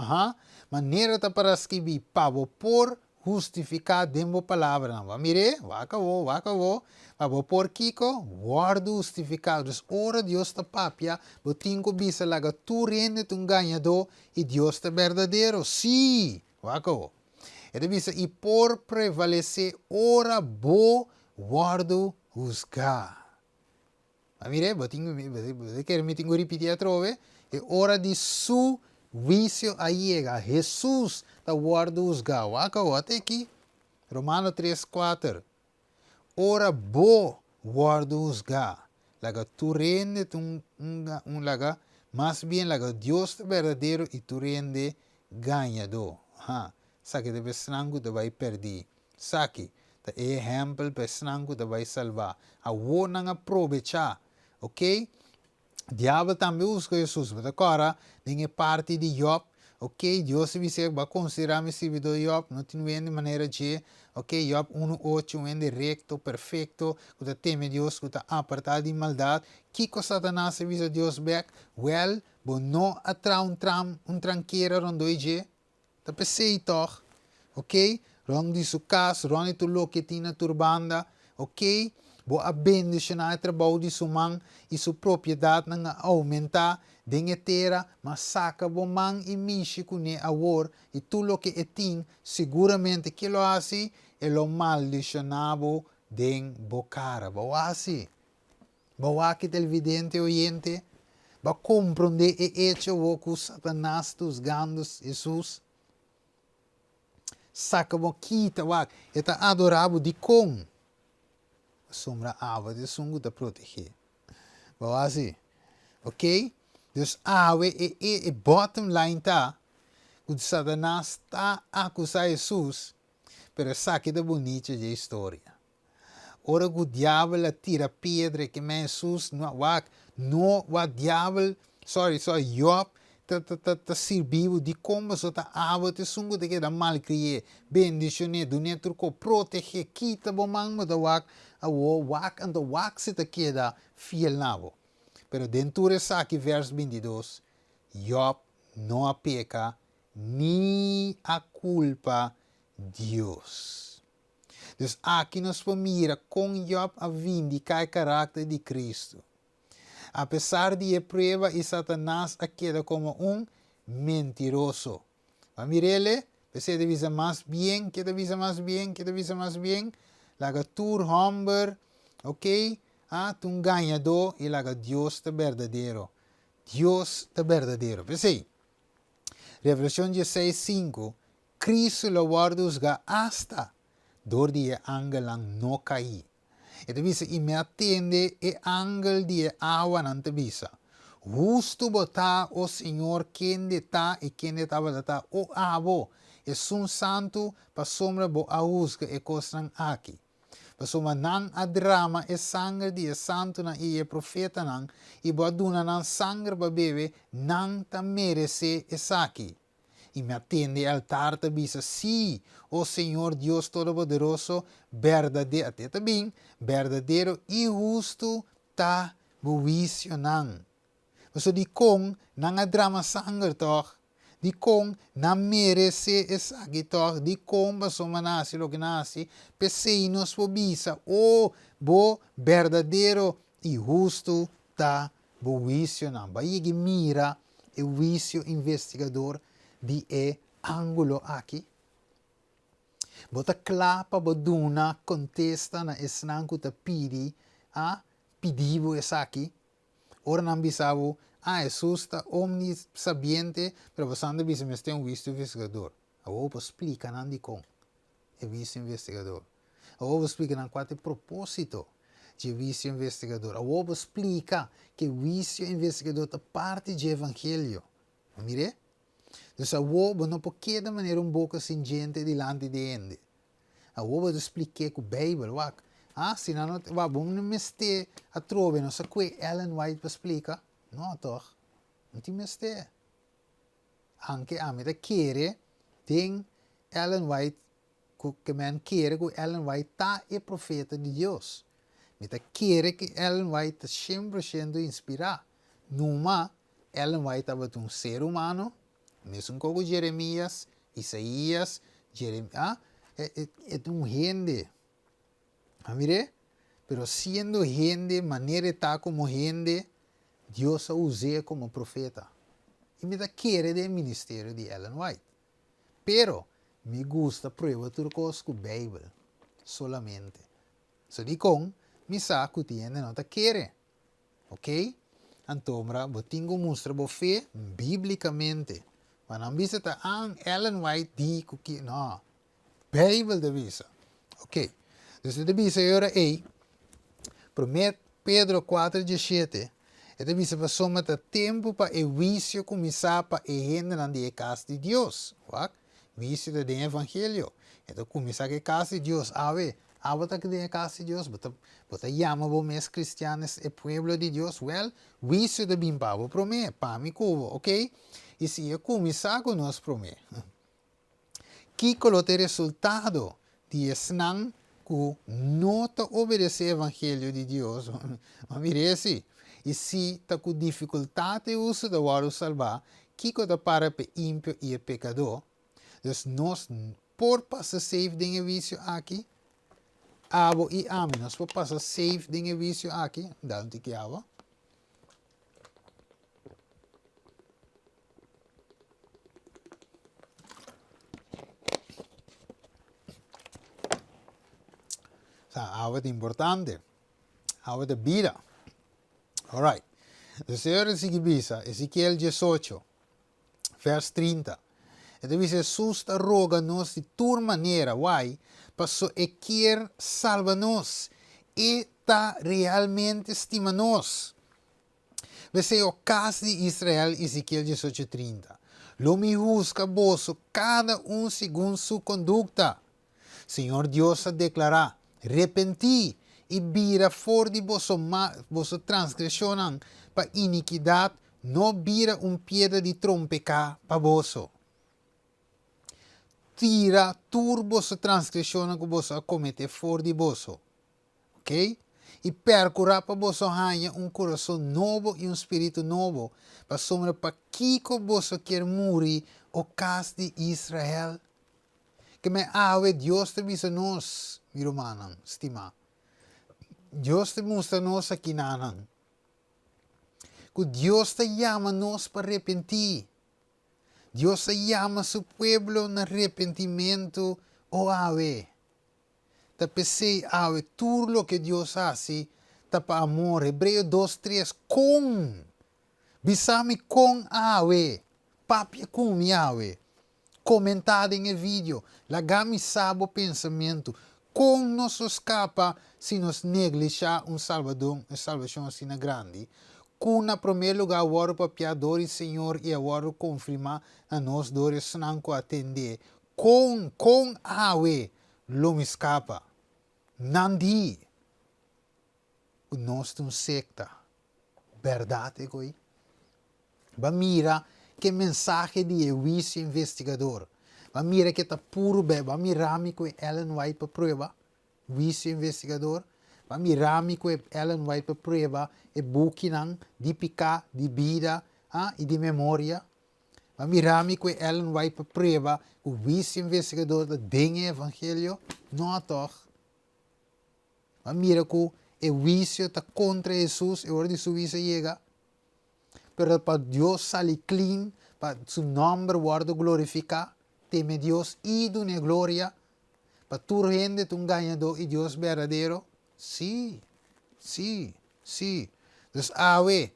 Manera para escribir pavo por justificar demo palavra. Mire, acabou. Abo por Kiko, guardo justificado. Ora Deus te papia, botinco bisa laga tu rende tu ganhador e Deus te verdadeiro. Sim, acabou. Ele bisa e por prevalecer, ora bo guardo juzgar. Mire, botinco, quero me tenho repetir a trove, e ora de su vício a llega. Jesus te guardo juzgar. Acabou até aqui. Romano 3:4. Ora bo guardo juzgar. Laga tu rende laga, mas bien laga Dios verdadeiro e tu rende ganhador. Saki de besnangu te vai perdi. Saki te exemplo besnangu te vai salvar. A wo nang aprovechar. Ok? Diabo também usa Jesus. Mas agora, tem parte de Job. Ok, Deus se dice va a considerar mi servidor Job, no tiene de manera de, ok, Job 1:8, un recto, perfecto, que teme Dios, que apartado de maldad. Kiko Satanás se dice Dios back, well, bo no atra un tranqueira rondoi je, te pensei toch, ok, rondi su casa, rondi tu lo que tina turbanda, ok, bo a bendicionar o trabalho de sua mãe e sua propriedade não aumentar, dengue terra, mas saca bo mãe e mishi kune awor e tudo que tem, seguramente que lo assim, e lo maldicionavo den bocara. Bo assim, bo aqui televidente oyente, ba compreender e hecho o que Satanás tus gandos Jesus, saca bo kita wak, eta adoravo de com. Sombra ave de sungo te proteger. Bom assim, ok? Dus ave e bottom line tá, que Satanás está acusando Jesus, pero saque da bonita de história. Ora que o diabo tira pedra que me Jesus no o diabo, Job ta serviu de como só ta ave te sungo de que da mal crié, bendicioné, do netro ko proteger, quita bo mang da wak and the wak se te queda fiel nabo. Pero dentro de aqui verso 22, Job não peca, ni a culpa Deus. Dus aqui nos mira com Job a vindicar o caráter de Cristo. Apesar de a prueba e Satanás a queda como mentiroso. A mirele, você devisa mais bem, que devisa mais bem, laga tur humber, ok? Tu ganhador e laga Deus te verdadeiro. Deus te verdadeiro. Pensei, Revelação 16:5, Cristo lo guarda hasta door die angelang no caí. E te bisa e me atende e angel die awa nan te bisa. Justo bota o Senhor quem de ta e quem de tava ta o abo. E sun santo pa sombra bo a husga e costran aqui. Pasuma nang a drama e sangue di e santo na e profeta nang, e boaduna nang sangue ba bebe, nang ta merece e saki. Y me atiende altar te bisa, sí, oh Señor Dios Todopoderoso, verdadero, atenta bem, verdadero y justo ta buwisyo nang. So di kong nang a drama sanger toch, di kong na merece esagi toch, di kong baso manasi lo que nasi, peseinos po bisa, oh, bo verdadero y justo ta buwisyo nang. Baigi mira e juicio investigador di e ângulo aqui. Bota clapa boduna contesta na esnanku ta pidi a pidivo esa aqui. Ora não bisavo Jesus está omnisabiente, pero passando bisa me tem visto investigador. A ovo explica não de com é visto investigador. A ovo explica não qual é propósito de visto investigador. A ovo explica que visto investigador é parte do evangelho. Mire? Dus a uovo não pode de maneira boca singente delante de ele. A uovo explica com a Bíblia, se não, vamos mester a trove, não sei que Ellen White explica, não, toch? Não te mester. Anche a me querer, tem Ellen White, que men querer que Ellen White tá é profeta de Deus. Me querer que Ellen White 100% inspirar. Numa, Ellen White estava um ser humano, mesmo como Jeremias, Isaías, Jeremias, é gente. Mire, pero siendo gente, manera está como gente, Dios a usé como profeta. Y me da quiere del ministerio de Ellen White. Pero me gusta prueba turcos con Bible, solamente. So di con, mi sa que tiene no te quiere. Ok? Antomra, botingo mostra bo fe biblicamente. Maar dan visita aan Ellen White di que no. Bible de visa. Ok. Dus de visa era ei. Promet Pedro 4:17. E de visa para somar a tempo para o vício começar para a gente na de casa de Deus. Wak? Vício do evangelho. Então começar a casa de Deus. Bota que de casa de Deus. Bota chama o mes cristianos e pueblo de Deus. Well, vício de bimba. Vou promet. Para mim cubo. Ok? E se eu começar com nós promet. Que coloque resultado de esnan que não obedecer o evangelho de Deus. Mas mire assim. E se está com dificuldade de uso da hora salvar, que está para o ímpio e o pecador. Então, nós, por passar safe de vício aqui, abo e ame, nós por passar safe de vício aqui, dá um tique abo. Abo é importante, abo é vida. Alright. O Senhor sigue bisa, Ezequiel 18, vers 30. E deve Jesus roga-nos de tua maneira, para quer salva-nos e tá realmente estima-nos. Vê o caso de Israel, Ezequiel 18, 30. Lo me juzga vosso, cada segundo sua conduta. Senhor Deus a declarar, repenti, e vira fora de vossa transgressão para iniquidade, não vira piedra de trompecar para vosso. Tira vossa transgressão que vosso comete fora de vosso. Ok? E percura para vosso ganha coração novo e espírito novo, para sombra para que vosso quer morrer o caso de Israel. Que me ave Deus te visa nos, mi romano, estima. Deus te mostra nos aqui nanan. Que Deus te chama nos para arrepentir. Deus te chama seu pueblo no arrependimento o ave. Te pensei ave tudo o que Deus hace, te para amor. Hebreu 2:3 com. Bisame com ave. Papia com mi ave. Comentado em vídeo. Lagami sabo pensamento. Com nos escapa se nos negligenciar salvação assim grande. Com na primeiro lugar agora para piadores Senhor e agora confirmar a nós dores não atender. Com ave lo me escapa. Nandi. Nós um secta. Verdade, coi? Ba mira que mensagem de juízo investigador. Ba mira que tá puro be. Ba mira mi que Ellen White para prova. Juízo investigador. Ba mira mi que Ellen White para prova e bukinang di pica, di vida e di memória. Ba mira mi que Ellen White para prova o juízo investigador da dinge evangelho. Não toch. Ba mira que o juízo está contra Jesus e hora de su juízo chega. Pero para Dios salir clean, para su nombre guardo glorificar, teme Dios y dune gloria, para tu rende tu ganhador y Dios verdadero. Sí. Entonces,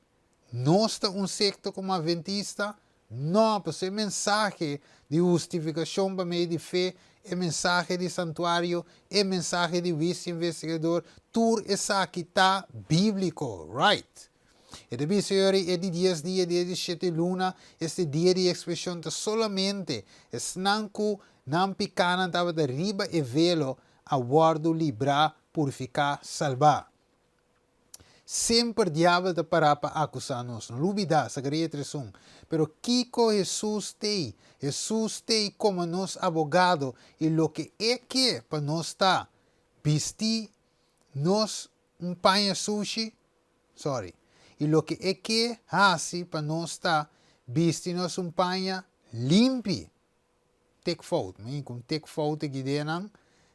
no está un secto como adventista, no, pues el mensaje de justificación para medio de fe, el mensaje de santuario, el mensaje de juicio investigador, tur esa aqui está bíblico, right? E depois, senhores, é de 10 dias, 17 luna, este dia de expressão solamente, esnanco, não picana, estava de riba e velo, a guardo, librar, purificar, salvar. Sempre o diabo te parar para acusar nós, não duvida, Zacarias 3:1. Pero Kiko Jesus tem como nosso abogado, e o que é que para nós está, vestir nós panha sushi, e o que é que assim para nós está, vestir nós panha limpi. Take foto, com take foto que deram,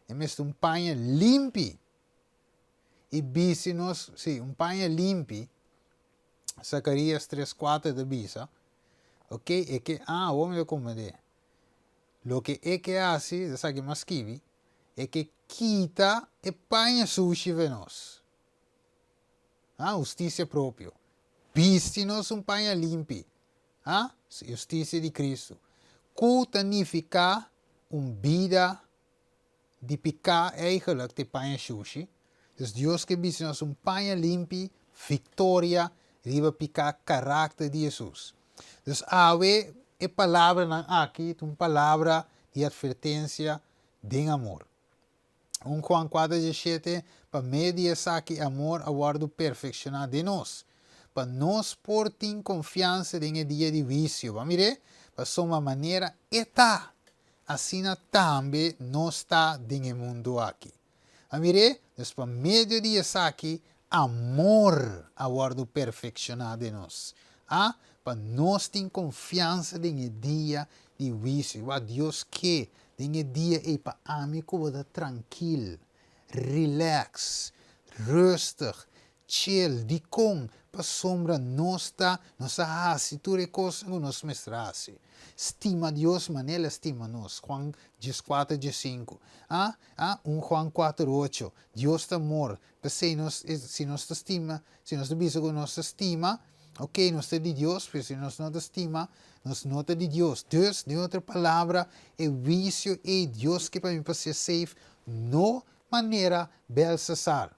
é mesmo panha limpi. E bisinos, panha limpi, Zacarias 3:4 de bisa, ok? É que, vamos ver como é. Lo que é que assim, essa que mais escrevi, é que quita e panha sushi venos. Justiça próprio. Bisinos panha limpi. Justiça de Cristo. Cutanificar vida de picar eigenlijk de panha sushi. Dus Deus que diz nós panha limpi, vitória, riba picar caráter de Jesus. Dus é palavra aqui, uma palavra de advertência de amor. Juan 4:17, para medir aqui amor, aguardo perfeccionar de nós. Para nós por ter confiança em dia de vício. Vamos ver? Para uma maneira eta. Assim também nós está no mundo aqui. Amire, para meio de aqui, amor aguardo perfeccionar de nós. Para nós ter confiança em dia de vício. Deus que em dia é para amigo tranquilo, relax, rustig, chill, de com para sombra nossa se tu recosa com nós mestrase. Estima Deus, mas Ele estima nós. Juan 4:5. Juan 4:8. Deus está amor. Se nós estima, se nós bisa com nossa estima, ok, nós é de Deus, mas se nós não estima, nós não é de Deus. Deus, de outra palavra, é vício e Deus que para mim para ser safe, no maneira Belsasar.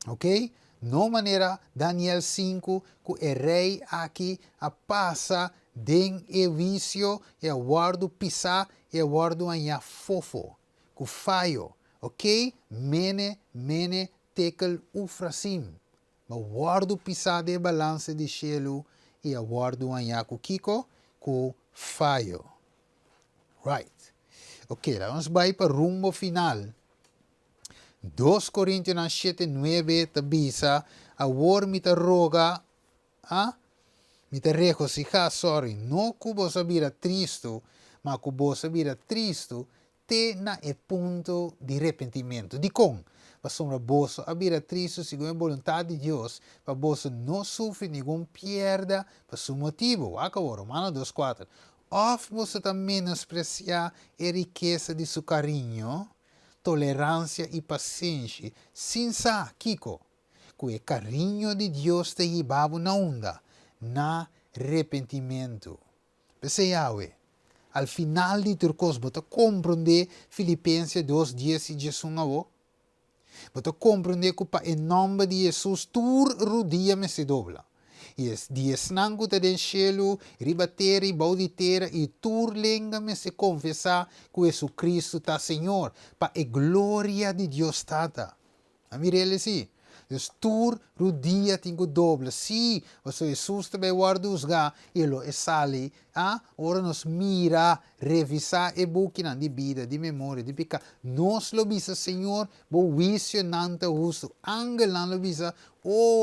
Ok? No maneira Daniel 5, que o rei aqui a passa den e vício e aguardo pisar e aguardo anha fofo, que falho, ok? Mene tekel ufrasim. Mas aguardo pisar de balança de cielo e aguardo anha com kiko, com falho. Right. Ok, vamos para rumbo final. 2 Coríntios 7:9 te bisa, awor mi te roga, mi te regocijar, no cubo sabira tristo, ma cubo sabira tristo, te na e punto de arrependimento. Di con, pa sombra boso abira tristo segundo a vontade de Deus, pa boso não sofre nenhum perda, pa su motivo, acabou, Romano 2:4. Of você também menospreciar a riqueza de seu carinho, tolerância e paciência, sinsa, Kiko, que o carinho de Deus te llevava na onda, na arrependimento. Pensei, al final de turcos, você compreende Filipenses 2:10 e 11. Você compreende que em nome de Jesus, tu rodilha me se dobla. Dies nanguta den cielo, ribattere, bauditera, e turlengame se confessar que Jesus Cristo tá Senhor, pa e glória de Deus tata. Amirele si. Dus tur rudia tingo dobla. Si, waso Jesus também guarda usga, elo e sali, ora nos mira, revisa e bukinan di vida, di memoria, di pecado. Nos lo bisa, Senhor, bo wisio nanta justo. Angel nan lo bisa,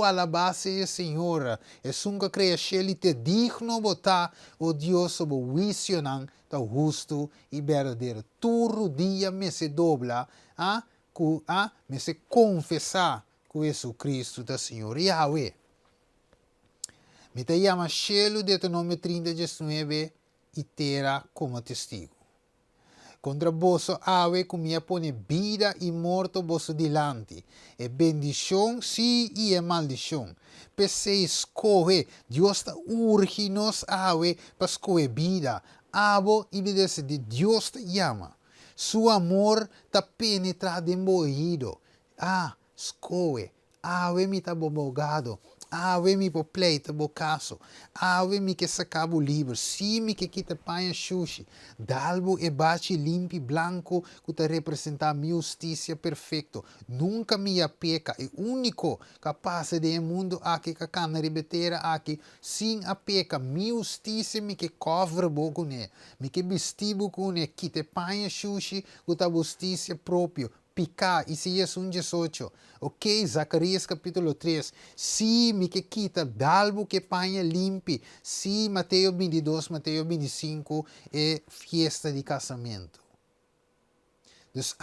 alabase Senhor. E sunga crea sheli te digno bota, Dios, bo wisio nan ta justo e verdadeiro. Tur rudia me se dobla, me se confessar Jesus Cristo da Senhor Yahweh. Me te llama cielo Deuteronômio 30:19 e terá como testigo. Contra vosso Yahweh comia pone vida e morto vosso dilante. E bendição sim e maldição. Pese escoge, Deus ta urge nos Yahweh para escoger vida. Abo e obedece de Deus te llama. Su amor ta penetrado en boído. Escoe. Ave mi ta bobogado. Ave mi po pleito bo caso. Ave mi que sacabo livro. Si mi que quita panha sushi. Dalbo e baci limpi blanco que ta representa mi justicia perfecto. Nunca mi peca. E único capaz de mundo aqui que cana ribetera aqui. Sin a peca. Mi justicia mi que cobre bogo ne. Mi que vestibo com ne. Quita panha sushi que ta justicia próprio. Picar, Isaías 1:18. Ok, Zacarias capítulo 3. Si mi que quita dalbo que panha limpi. Si Mateus 22, Mateus 25 é fiesta de casamento. Dus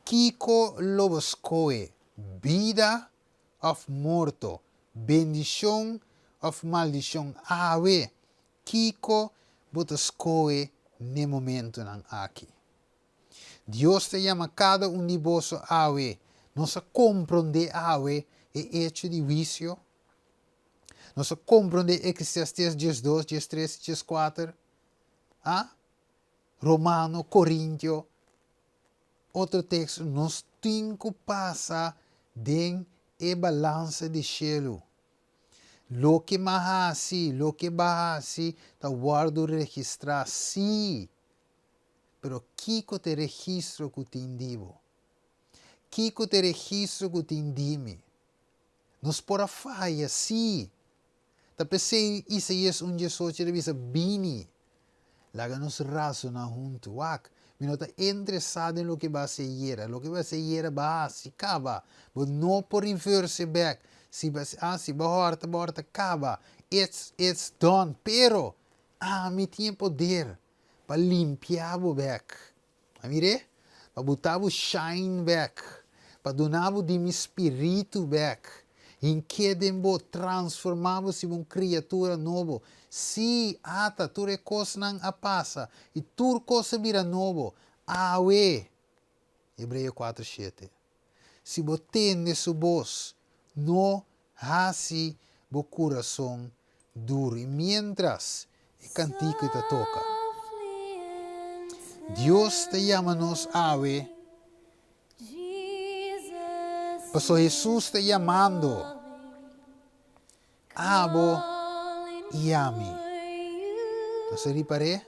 Kiko loboscoe, vida of morto, bendição of maldição. Kiko botoscoe ne momento nan aqui. Deus te llama cada de vós Yahweh. Nos compreende Yahweh é hecho de vicio. Nos compreende Eclesiastes 10:2, 10:3, 10:4. Romano, Corintio. Outro texto, nos tinco passa den e balança de cielo. Lo que mahasi, lo que bahasi, ta guardo registrar, sim. Pero Kiko te registro que te indivo. Kiko te registro que te indime. Nos pora falha, sim. Ta pensei Isaías 1:18 revisa bini. Laga nos razona junto. Me nota interessado em lo que vai ser yera. Lo que vai ser yera vai se cava. But no por reverse back. Se vai horta, cava. It's done. Pero, me tinha poder. Para limpiar o back. Mire? Para botar o shine back. Para donar o de meu espírito back. Em que dembo transformava-se em uma criatura nova. Se ata, tu recos não a passa. E tu cosa vira novo. Hebreu 4:7. Se botende su voz, no hasi bo coração duro. E mientras, e cantico te toca. Deus te llama-nos Yahweh. Pastor Jesus te llamando. Abo y ami. Entonces reparé.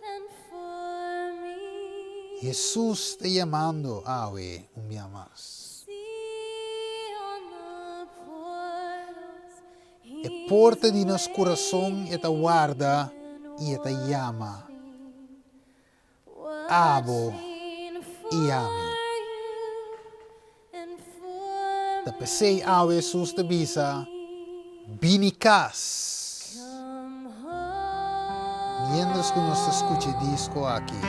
Jesús te llamando, Yahweh, un día más. E porta de nosso coração e te guarda e te llama. Abo e ami. Da pesei ao Jesus te bisa, binicas. Mientras que nos escuche disco aqui.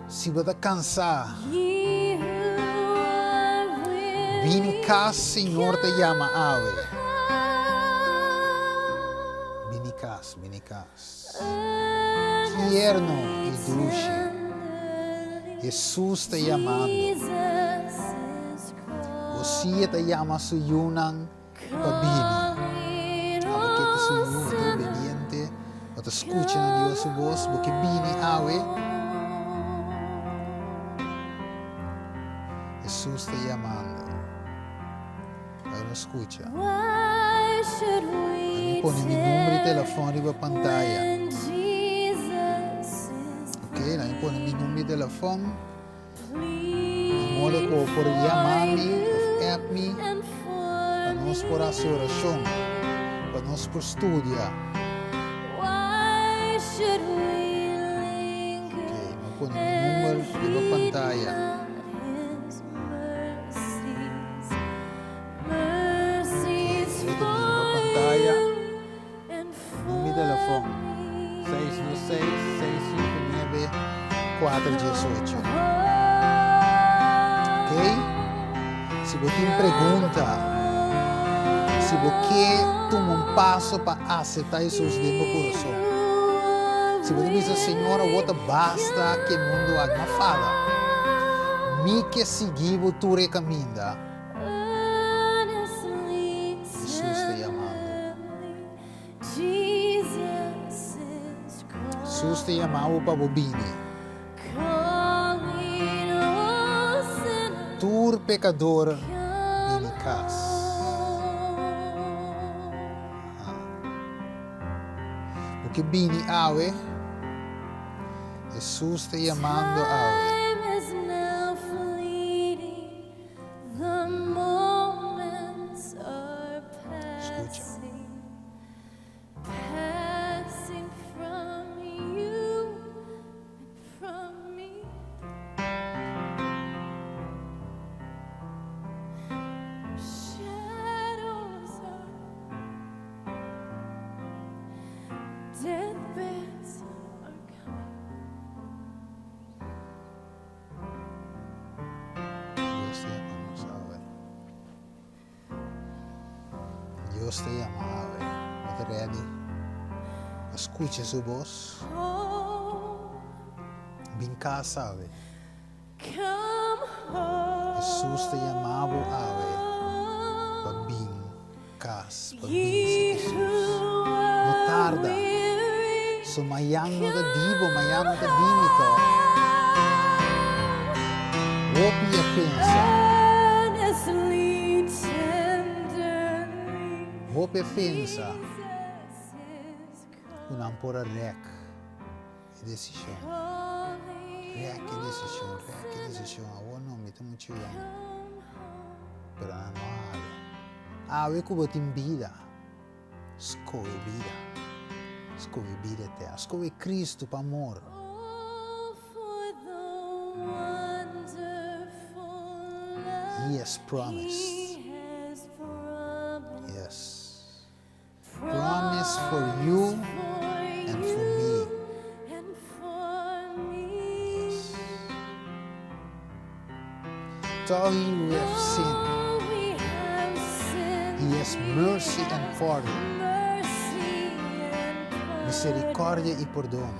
Se você cansar, binicas, Senhor te llama ave. Binicas. Tierno e dulce. Jesus te llamando. Você te llama su yunang pabini. Abo que te su yunang obediente. O te escucha na Dios su voz. Porque bini awe. Jesús te llamando. Ahora escucha. Why should Ahí we pone mi número de tarry teléfono arriba pantalla. when Jesus is Ok, ahí pone mi número de teléfono. pleased Modo como por llamarme, for app me, you and para for nós por essa me? oração, para nós por estudar. Why should we Ok, linger eu ponho meu número and arriba pantalla. plead His mercies? Mercies Ok, for arriba pantalla. you and Número de for telefone. me. 696-659-418. Ok? Se você tem pergunta, se você quer tomar passo para aceitar Jesus dentro do coração, se você diz, Senhor, outra basta que o mundo haja fala, me que seguir o tu recomenda. Jesus te chamando. Jesus te chamava para bobine. Tu pecador, vini casa. Porque vini ave, Jesus te chamando ave. Time is now fleeting, the moments are passing, passing from you and from me. Shadows are, deathbeds are coming. Dios te llama ave. What ready? Escuche su voz. Home, Vin casa ave. come home. Jesus te chamava ave. Para vin casa. Para vin Ye Jesus. who No are tarda. weary, So mayang no ka dibo, mayang no ka dimito. Hope e pensa. earnestly, tenderly, Hope e pensa. Jesus is Unampora rec. E decisão. calling. Rec e decisão. Rec e decisão. Awo no, mito mo chiyo. Come home. Pero ano ave. Ave ko batim vida. Scoe vida. Scoe vida te. Scoe Cristo pa amor. Oh, for the wonderful love He has promised. He has promised. Yes. Promise for you and for me. And for me. Yes. Though we have sinned, Oh, we have sinned. He has mercy and pardon. Mercy and pardon. Misericordia e perdão.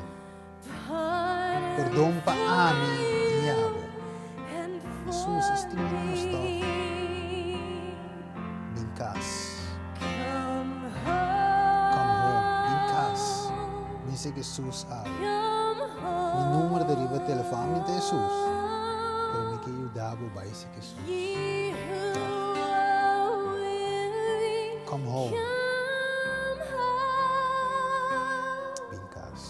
Pardon Perdão pa amin e avo. and Jesus, for estimamos to. me. Binkas. Come Come home. home. Binkas. Bise Jesus ave. Come home. Mi número de riba telefone de Jesus. Pero me que ayudava ba esse Jesus. Ye who are weary, Come home. come home. Binkas.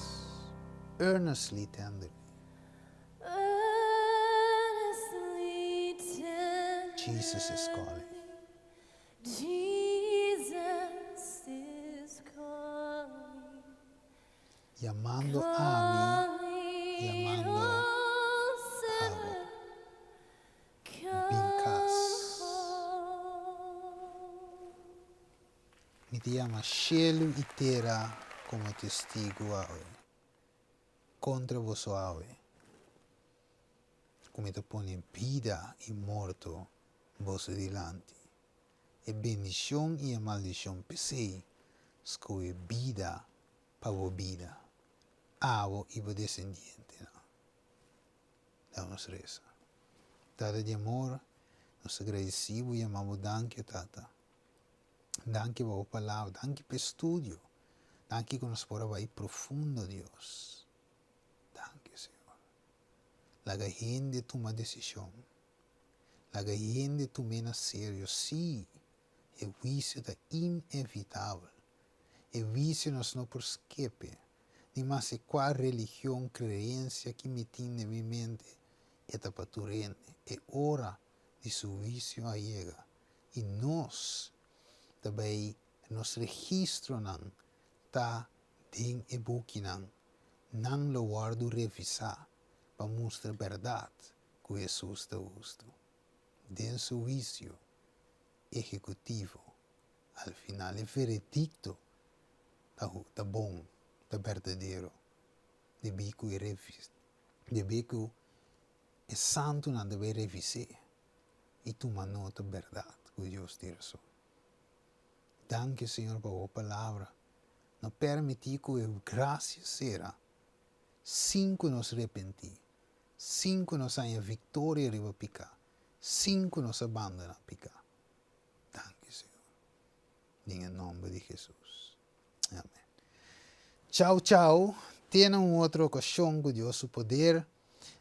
Earnestly tender. Earnestly, tenderly, Jesus is calling. Jesus is calling. Llamando a mí. Llamando sinner, Binkas. home. Mi te llama cielo y tierra como testigo ave. Contra vos ave. Come te pone vida y morto vos delante. E bendición y maldición pesei. Scoe vida pa vo vida. Avo y vo descendiente. Damos reza. Tata de amor, nos agradecemos e amamos danke, Tata. Danke por a palavra, danke per studio. Danke que nos pode vai profundo, Deus. Danke, Senhor. La gente toma decisão. La gente tu mena serio, sim. O vício é inevitável. O vício nós não por escape. Mas qual religião, crença que me tem na minha mente, é para tu rende. É hora de seu vício a chegar. E nós, também, nos registro não, tá dentro e book não lo guardo revisar, para mostrar a verdade que Jesus está justo. Dentro seu vício executivo, al final é veredicto, tá bom, tá verdadeiro, de bico e revis, de bico é santo não deve revisar, e tu manota a verdade que Deus diz. Danke, Senhor, por a palavra. Não permitir que a graça seja 5 nos arrepentir, 5 nos tenha vitória riba picar, 5 nos abandona picar. Danke, Senhor. Em nome de Jesus. Amém. Tchau, tchau. Tenha outra ocasião com Deus o poder.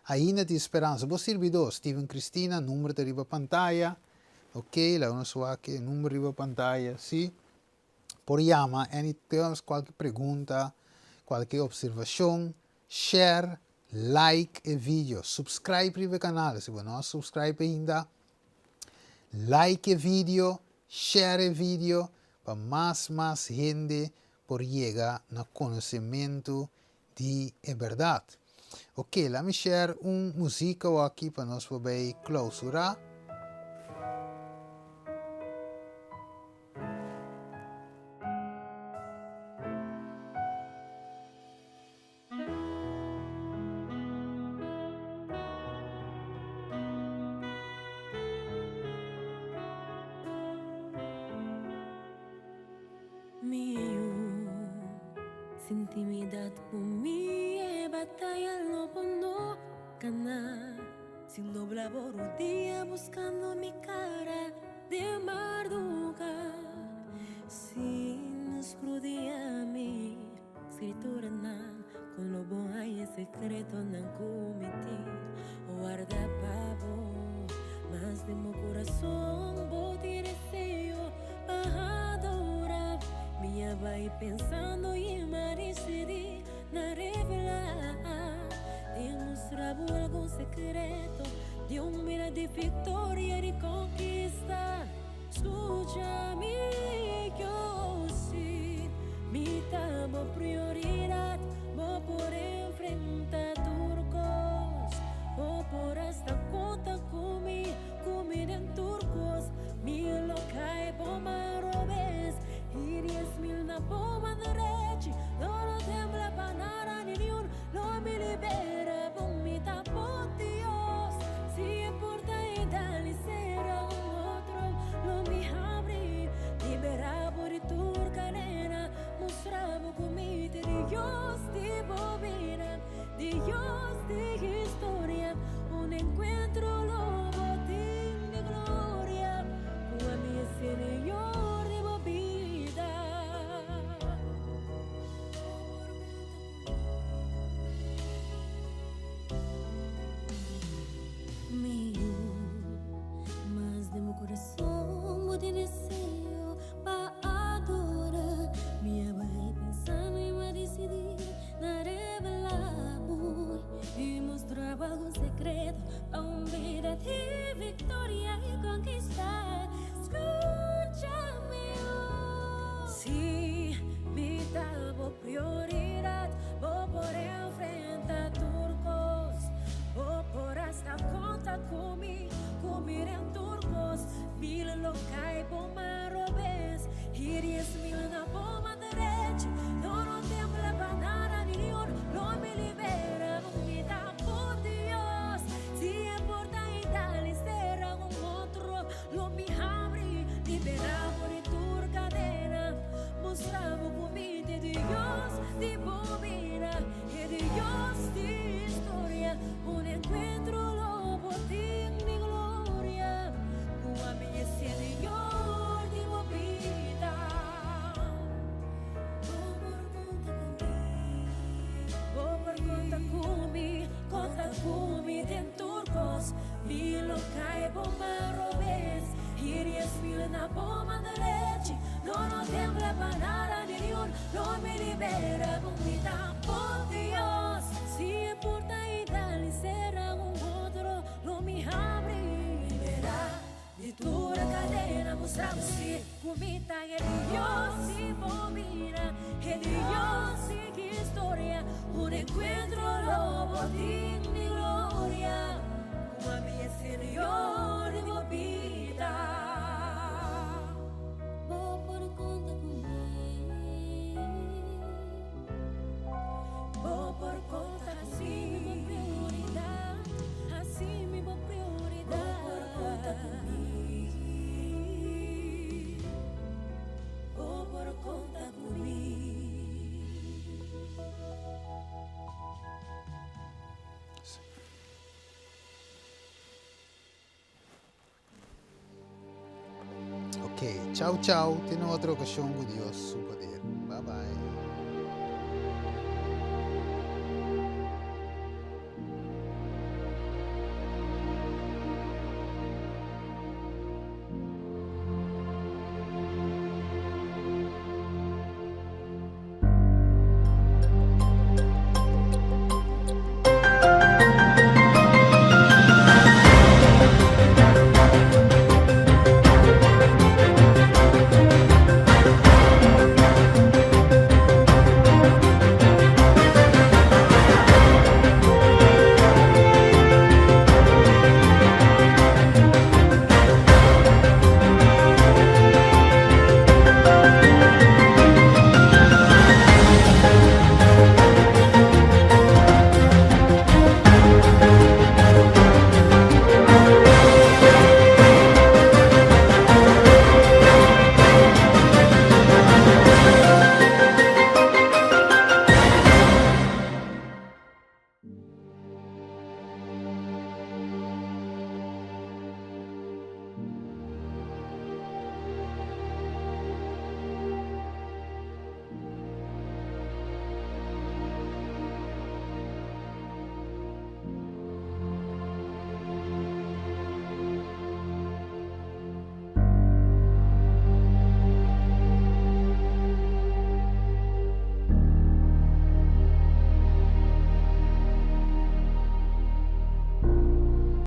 Ainda de esperança. Vos servidor, Steven Cristina, número de riba pantalla. Ok, lá uno sua aqui, número riba pantalla, sim. Por llama, e temos qualquer pergunta, qualquer observação, share, like o vídeo, subscribe ao canal, se você não subscribe ainda, like o vídeo, share o vídeo, para mais gente por chegar no conhecimento de verdade. Ok, let me share música aqui para nós poder clausurar. Intimidad por mí es batalla no bono ganar. Si lo laboro un día buscando mi cara de madrugada. Si nos rodeia mi escritura nan con lo bom hay secreto nan cometi. Guarda pavo, mas de meu coração vou te desejo para adorar. Minha vai pensando e me decidi na revelar. Demonstrava algum secreto de mira de vitória e conquista. Escucha-me que eu sei, me dá prioridade, vou por enfrentar turcos, vou por esta conta comigo em turcos, me locai por marobes. Y 10.000 na bomba de reche, no tembla para nada ni un, no me libera por mi tapo Dios. Si importa y dale será otro, lo me abre, libera por tu cadena, mostraba conmigo de Dios de bobina, de Dios de historia, un encuentro lo botín de gloria, con mi Señor. De desejo para adorar. Minha vai pensando e me decidir na revelar e mostrar algum segredo para vida de vitória e conquistar. Escucha-me, se me dá prioridade, vou por enfrentar turcos, vou por esta conta comigo em turcos. 1000 locais por marobes e 10.000 na bomba de reche. No tembla para nada ni un, no me libera, me dá por Dios. Si importa y dale será un otro, lo me abre, libera por tu cadena, mostraba conmigo de Dios, de bobina y de Dios. cai bomba robes. Iris mil na bomba de leche. No tembla para nada ni Dios. No me libera con mi tampoco Dios. Si importa y dale será un otro. No me abre y libera. De toda cadena mostramos si comita y Dios si mira. Que Dios sí que historia. Un encuentro lobo digno de gloria. Como a mi Señor de vida. Vou por conta comigo. Vou por conta assim, prioridade. Assim minha prioridade. Vou por conta comigo. Vou por conta comigo. Ok, ciao ciao, tiene otra ocasión con Dios, su poder.